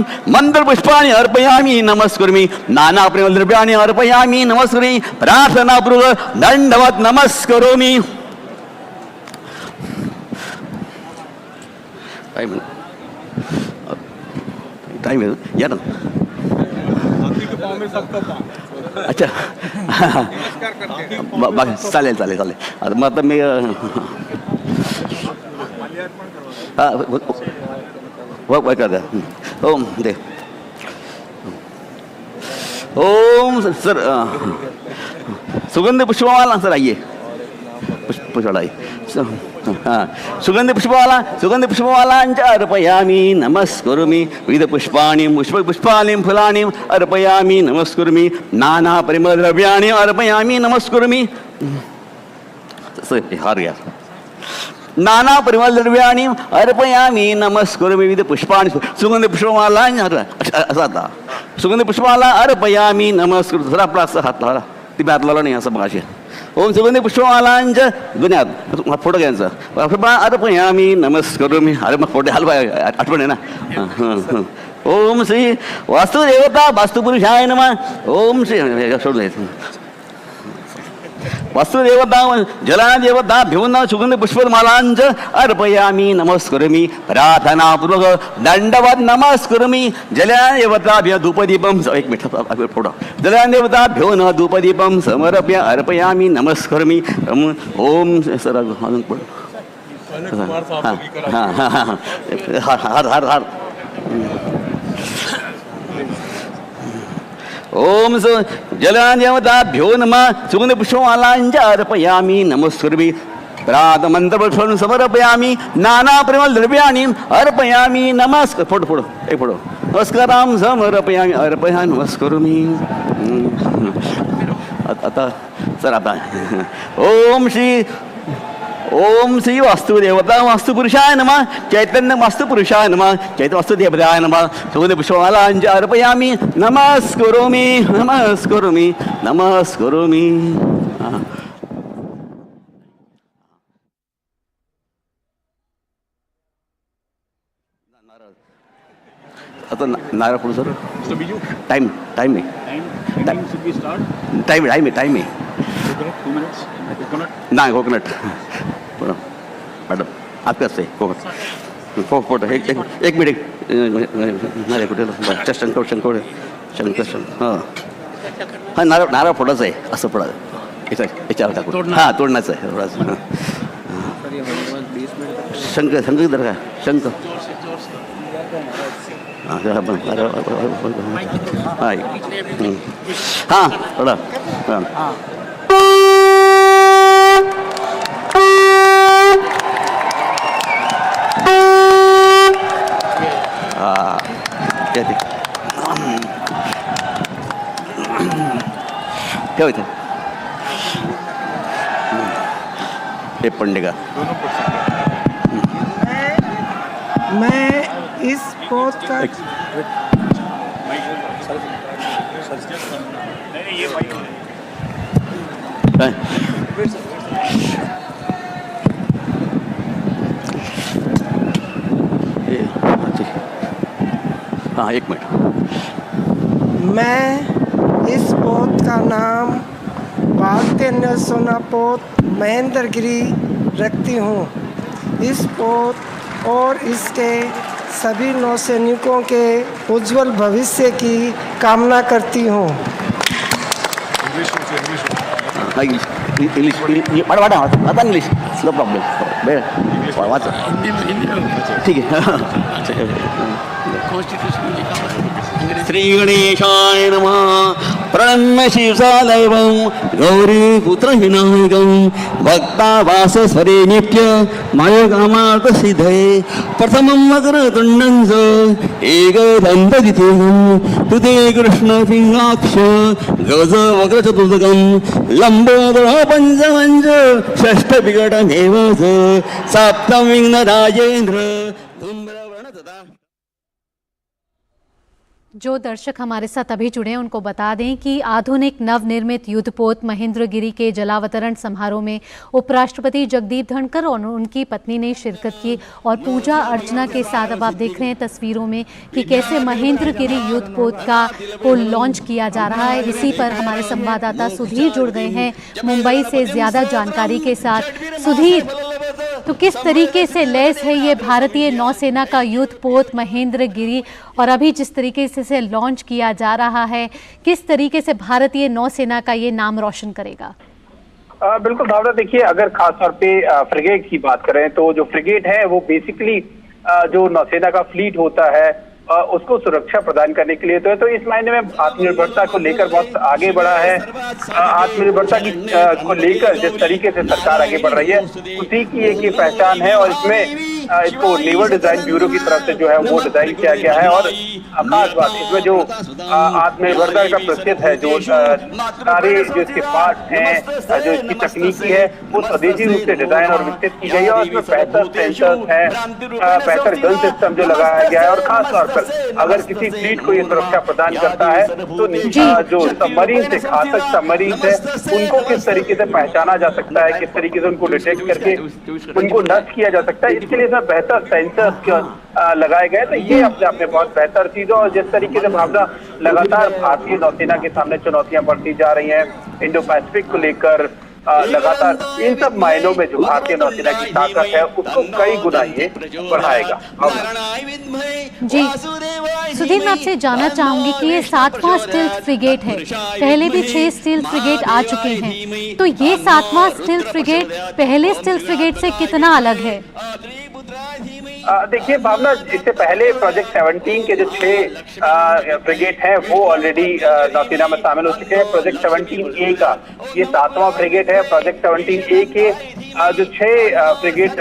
अर्पयामि नमस्करोमि नाना प्रेमद्रव्याणि अर्पयामि नमस्करोमि प्रार्थनापूर्वक दंडवत नमस्करोमि टाइम है यार अच्छा चालेल आता मग आता मी करता ओम दे ओम सर सुगंध पुष्पमाला सर आइए पुष्पवाला हाँ सुगंध पुष्पमाला अर्पयामि नमस्कुर्मि विविध पुष्पाणि फुलानि अर्पयामि नमस्कुर्मि नाना परिमलद्रव्याणि अर्पयामि नमस्कुर्मि हार गया नाना परिमलद्रव्याणि अर्पयामि नमस्कुर्मि विविध पुष्पाणि सुगंध पुष्पमाला असा आता सुगंध पुष्पमाला अर्पयामि नमस्कुर्मि जरा आपला असं हात लावला ती हात लावला नाही असं मगाशी ओम सुगंधी पुष्पमालांच्या दुनियात फोटो घ्यायचा अर्पयामि नमस्करोमि अरे मग फोटो हलवा आठवण आहे ना ओम श्री वास्तुदेवता वास्तुपुरुषाय नमः ओम श्री सोडून द्यायचं वास्तुदेवता जलादेवता भिवून सुगंध पुष्पमालांच अर्पयामि नमस्करोमि प्रार्थनापूर्वक दंडवत नमस्करोमि जलादेवता धूपदीपम एक मिनिट फोटो जलादेवता भ्यो न धूपदीपम समर्प्य अर्पयामि नमस्करोमि ओम सर अजून हार ओम जलादेवताभ्यो नमः सुगंध पुष्पमालांच अर्पयामि नमस्कुर्मि प्रातमंत्रपुष्पं समर्पयामि नाना परिमल द्रव्याणि अर्पयामि नमस्कार फोटो एक फोटो नमस्कारां समर्पयामि अर्पयामि नमस्करोमि आता सर आता ओम श्री वास्तुदेवता वास्तुपुरुषाय नमः चैतन्य वास्तुपुरुषाय नमः चैतन्य वास्तुदेवताय नमः सुगंध पुष्पमालांच अर्पयामि नमस्करोमि आता नारळ पुढे सर टाइम आहे नाही कोकोनट मॅडम आपके असते फोटो एक मिनिट नाही कुठे शंकर हां नारळ फोडायचं आहे असं फोडा याच्यावर टाकून हां तोडण्याचं आहे थोडासा शंकर दर का शंकर हां थोडा हां क्या होते हे पंडिका मैं इस पोस्ट का हाँ एक मिनट मैं इस पोत का नाम भारतीय सोनापोत महेंद्रगिरी रखती हूँ। इस पोत और इसके सभी नौसैनिकों के उज्जवल भविष्य की कामना करती हूँ। इंग्लिश आता इंग्लिश नो प्रॉब्लेम ठीक है। श्री गणेशाय नमः। प्रणम्य शिवसादैवं गौरीपुत्र विनायकं भक्तावासस्वरे नित्य मायोकामार्थ सिद्धये प्रथमं वक्रतुण्डं च एकदन्तद्वितीयं तुते कृष्णपिङ्गाक्ष गज वक्रचतुर्भुजं लम्बोदरः पञ्चमं च षष्ठविकटमेव च सप्तं विघ्नराजेन्द्र धूम्रवर्णः तथा। जो दर्शक हमारे साथ अभी जुड़े हैं उनको बता दें कि आधुनिक नवनिर्मित युद्धपोत महेंद्रगिरी के जलावतरण समारोह में उपराष्ट्रपति जगदीप धनखड़ और उनकी पत्नी ने शिरकत की और पूजा अर्चना के साथ अब आप देख रहे हैं तस्वीरों में कि कैसे महेंद्रगिरी युद्धपोत को लॉन्च किया जा रहा है। इसी पर हमारे संवाददाता सुधीर जुड़ गए हैं मुंबई से ज़्यादा जानकारी के साथ। सुधीर, तो किस तरीके से लैस है ये भारतीय नौसेना का युद्धपोत महेंद्रगिरी और अभी जिस तरीके से लॉन्च किया जा रहा है, किस तरीके से भारतीय नौसेना का ये नाम रोशन करेगा? बिल्कुल भावना, देखिए अगर खास तौर पे फ्रिगेट की बात करें तो जो फ्रिगेट है वो बेसिकली जो नौसेना का फ्लीट होता है उसको सुरक्षा प्रदान करने के लिए तो इस मायने में आत्मनिर्भरता को लेकर बहुत आगे बढ़ा है। आत्मनिर्भरता की को लेकर जिस तरीके से सरकार आगे बढ़ रही है उसी की एक पहचान है और इसमें इसको नेवल डिजाइन ब्यूरो की तरफ से जो है वो डिजाइन किया गया है। और खास बात इसमें जो आत्मनिर्भरता का प्रसिद्ध है, जो सारे जो इसके पार्ट हैं, जो इसकी तकनीकी है वो स्वदेशी रूप से डिजाइन और विकसित की गई है और इसमें बेहतर सेंसर्स है, बेहतर गन सिस्टम जो लगाया गया है और खास तौर पर अगर किसी फ्लीट को ये सुरक्षा प्रदान करता है तो जो सबमरीन से घातक सबमरीन है उनको किस तरीके से पहचाना जा सकता है, किस तरीके से उनको डिटेक्ट करके उनको नष्ट किया जा सकता है, इसके लिए बेहतर सेंसर्स लगाए गए। तो ये अपने आप में बहुत बेहतर चीज है और जिस तरीके से भावना लगातार भारतीय नौसेना के सामने चुनौतियां बढ़ती जा रही हैं इंडो पैसिफिक को लेकर, लगातार इन सब मायनों में जो भारतीय नौसेना की ताकत है उसको कई गुना ये बढ़ाएगा। जी सुधीर, मैं आपसे जानना चाहूंगी कि ये 7वां स्टील्थ फ्रिगेट है, पहले भी 6 स्टील्थ फ्रिगेट आ चुके हैं, तो ये 7वां स्टील्थ फ्रिगेट पहले स्टील्थ फ्रिगेट से कितना अलग है? देखिए भावना, इससे पहले प्रोजेक्ट 17 के जो 6 फ्रिगेट हैं वो ऑलरेडी नौसेना में शामिल हो चुके हैं। प्रोजेक्ट 17A का ये 7वां फ्रिगेट है। प्रोजेक्ट 17A के जो 6 फ्रिगेट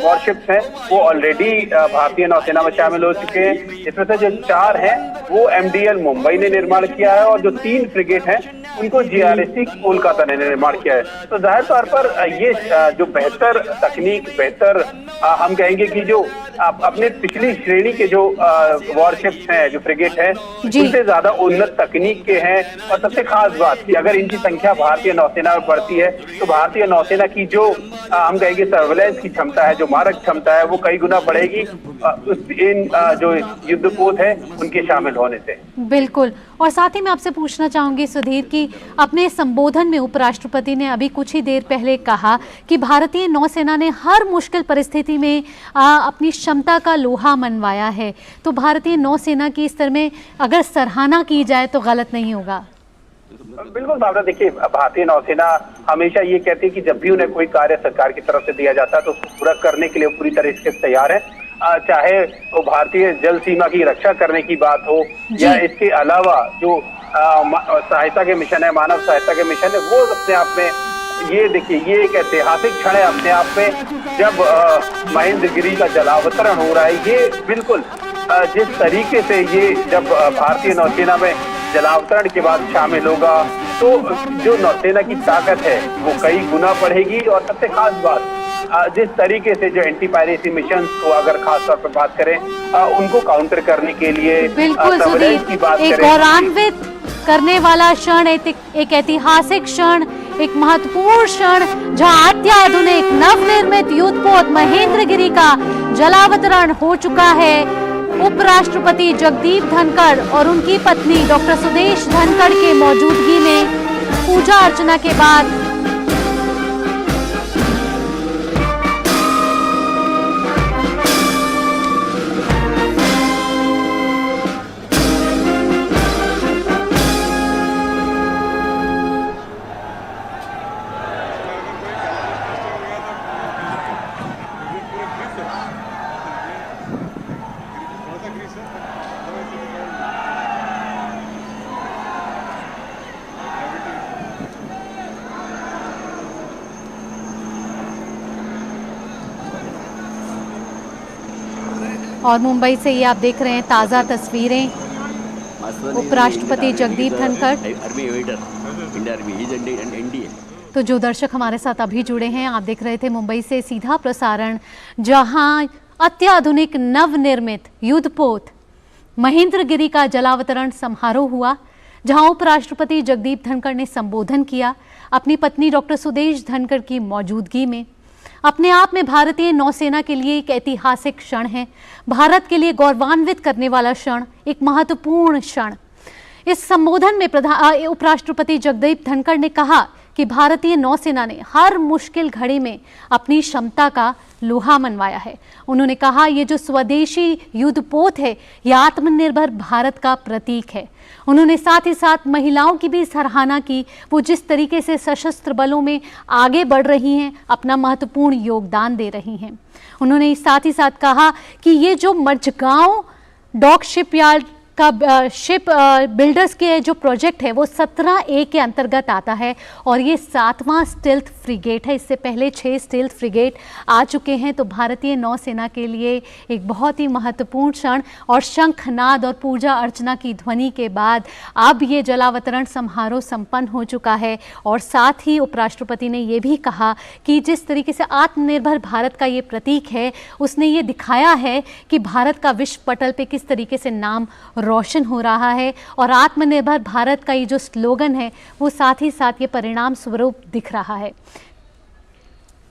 वॉरशिप्स हैं वो ऑलरेडी भारतीय नौसेना में शामिल हो चुके हैं। इसमें से जो 4 हैं वो MDL मुंबई ने निर्माण किया है और जो 3 फ्रिगेट हैं उनको GRSC कोलकाता ने निर्माण किया है। तो जाहिर तौर पर ये जो बेहतर तकनीक, बेहतर हम कहेंगे कि जो अपने पिछली श्रेणी के जो वॉरशिप्स हैं, जो फ्रिगेट हैं, उनसे ज्यादा उन्नत तकनीक के हैं। और सबसे खास बात कि अगर इनकी संख्या भारतीय नौसेना में बढ़ती है तो भारतीय नौसेना की जो हम कहेंगे सर्वेलेंस की क्षमता है, जो मारक क्षमता है, वो कई गुना बढ़ेगी इन जो युद्धपोत है उनके शामिल होने से। बिल्कुल। और साथ ही मैं आपसे पूछना चाहूंगी सुधीर कि अपने संबोधन में उपराष्ट्रपति ने अभी कुछ ही देर पहले कहा कि भारतीय नौसेना ने हर मुश्किल परिस्थिति में अपनी क्षमता का लोहा मनवाया है, तो भारतीय नौसेना की इस तरह में अगर सराहना की जाए तो गलत नहीं होगा? बिल्कुल भावना, देखिए भारतीय नौसेना हमेशा ये कहती है कि जब भी उन्हें कोई कार्य सरकार की तरफ से दिया जाता है तो उसको पूरा करने के लिए पूरी तरीके से तैयार है। चाहे वो भारतीय जल सीमा की रक्षा करने की बात हो या इसके अलावा जो सहायता के मिशन है, मानव सहायता के मिशन है, वो अपने आप में ये देखिए ये एक ऐतिहासिक क्षण है अपने आप में जब महेंद्रगिरी का जलावतरण हो रहा है। ये बिल्कुल जिस तरीके से ये जब भारतीय नौसेना में जलावतरण के बाद शामिल होगा तो जो नौसेना की ताकत है वो कई गुना बढ़ेगी। और सबसे खास बात जिस तरीके से जो एंटी पायरेसी मिशन को अगर खास तौर पर बात करें उनको काउंटर करने के लिए बिल्कुल की बात एक गौरवान्वित करने वाला क्षण, एक ऐतिहासिक क्षण, एक महत्वपूर्ण क्षण जहां अत्याधुनिक नवनिर्मित युद्धपोत महेंद्रगिरी का जलावतरण हो चुका है। उपराष्ट्रपति जगदीप धनखड़ और उनकी पत्नी डॉक्टर सुदेश धनखड़ के मौजूदगी में पूजा अर्चना के बाद और मुंबई से ये आप देख रहे हैं ताज़ा तस्वीरें। उपराष्ट्रपति जगदीप धनखड़। तो जो दर्शक हमारे साथ अभी जुड़े हैं, आप देख रहे थे मुंबई से सीधा प्रसारण, जहां अत्याधुनिक नवनिर्मित युद्धपोत महेंद्रगिरी का जलावतरण समारोह हुआ, जहां उपराष्ट्रपति जगदीप धनखड़ ने संबोधन किया अपनी पत्नी डॉक्टर सुदेश धनखड़ की मौजूदगी में। अपने आप में भारतीय नौसेना के लिए एक ऐतिहासिक क्षण है, भारत के लिए गौरवान्वित करने वाला क्षण, एक महत्वपूर्ण क्षण। इस संबोधन में उपराष्ट्रपति जगदीप धनखड़ ने कहा कि भारतीय नौसेना ने हर मुश्किल घड़ी में अपनी क्षमता का लोहा मनवाया है। उन्होंने कहा ये जो स्वदेशी युद्धपोत है, यह आत्मनिर्भर भारत का प्रतीक है। उन्होंने साथ ही साथ महिलाओं की भी सराहना की, वो जिस तरीके से सशस्त्र बलों में आगे बढ़ रही हैं, अपना महत्वपूर्ण योगदान दे रही हैं। उन्होंने साथ ही साथ कहा कि ये जो मझगांव डॉक शिपयार्ड का शिप बिल्डर्स के जो प्रोजेक्ट है वो 17A के अंतर्गत आता है और ये 7वां स्टील्थ फ्रिगेट है। इससे पहले 6 स्टील्थ फ्रिगेट आ चुके हैं। तो भारतीय नौसेना के लिए एक बहुत ही महत्वपूर्ण क्षण, और शंखनाद और पूजा अर्चना की ध्वनि के बाद अब ये जलावतरण समारोह संपन्न हो चुका है। और साथ ही उपराष्ट्रपति ने ये भी कहा कि जिस तरीके से आत्मनिर्भर भारत का ये प्रतीक है, उसने ये दिखाया है कि भारत का विश्व पटल पे किस तरीके से नाम रोशन हो रहा है। और आत्मनिर्भर भारत का ये जो स्लोगन है वो साथ ही साथ ये परिणाम स्वरूप दिख रहा है।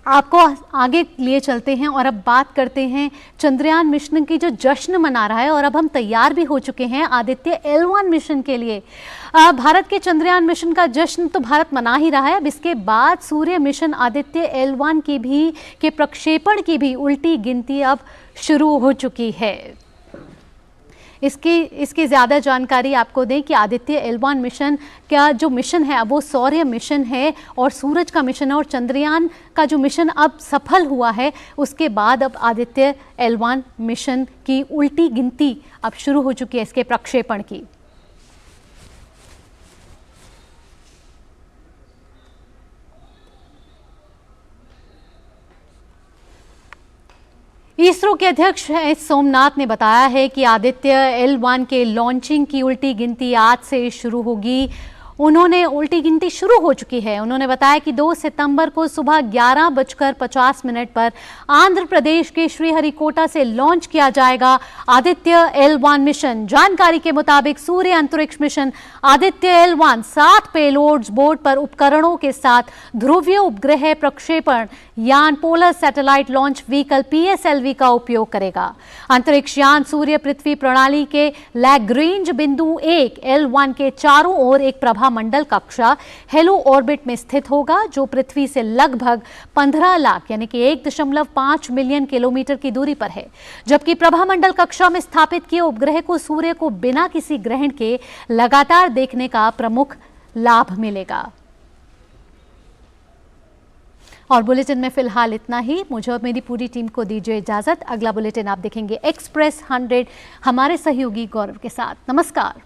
आपको आगे लिए चलते हैं और अब बात करते हैं चंद्रयान मिशन की जो जश्न मना रहा है, और अब हम तैयार भी हो चुके हैं आदित्य L1 मिशन के लिए। भारत के चंद्रयान मिशन का जश्न तो भारत मना ही रहा है। अब इसके बाद सूर्य मिशन आदित्य L1 के प्रक्षेपण की भी उल्टी गिनती अब शुरू हो चुकी है। इसकी ज़्यादा जानकारी आपको दें कि आदित्य L1 मिशन का जो मिशन है अब वो सौर्य मिशन है और सूरज का मिशन है, और चंद्रयान का जो मिशन अब सफल हुआ है उसके बाद अब आदित्य L1 मिशन की उल्टी गिनती अब शुरू हो चुकी है इसके प्रक्षेपण की। इसरो के अध्यक्ष एस सोमनाथ ने बताया है कि आदित्य L1 के लॉन्चिंग की उल्टी गिनती आज से शुरू होगी। उन्होंने उल्टी गिनती शुरू हो चुकी है। उन्होंने बताया कि 2 सितंबर को सुबह 11:50 पर आंध्र प्रदेश के श्रीहरिकोटा से लॉन्च किया जाएगा आदित्य L1 मिशन। जानकारी के मुताबिक सूर्य अंतरिक्ष mission Aditya L1 7 payloads board पर उपकरणों के साथ ध्रुवीय उपग्रह प्रक्षेपण यान polar satellite launch vehicle PSLV का उपयोग करेगा। अंतरिक्ष यान सूर्य पृथ्वी प्रणाली के लैग्रेंज बिंदु 1 L1 के चारों ओर एक प्रभामंडल कक्षा हेलो ऑर्बिट में स्थित होगा, जो पृथ्वी से लगभग 15 लाख यानी कि 1.5 मिलियन किलोमीटर की दूरी पर है। जबकि प्रभामंडल कक्षा में स्थापित किए उपग्रह को सूर्य को बिना किसी ग्रहण के लगातार देखने का प्रमुख लाभ मिलेगा। और बुलेटिन में फिलहाल इतना ही। मुझे और मेरी पूरी टीम को दीजिए इजाजत। अगला बुलेटिन आप देखेंगे एक्सप्रेस 100 हमारे सहयोगी गौरव के साथ। नमस्कार।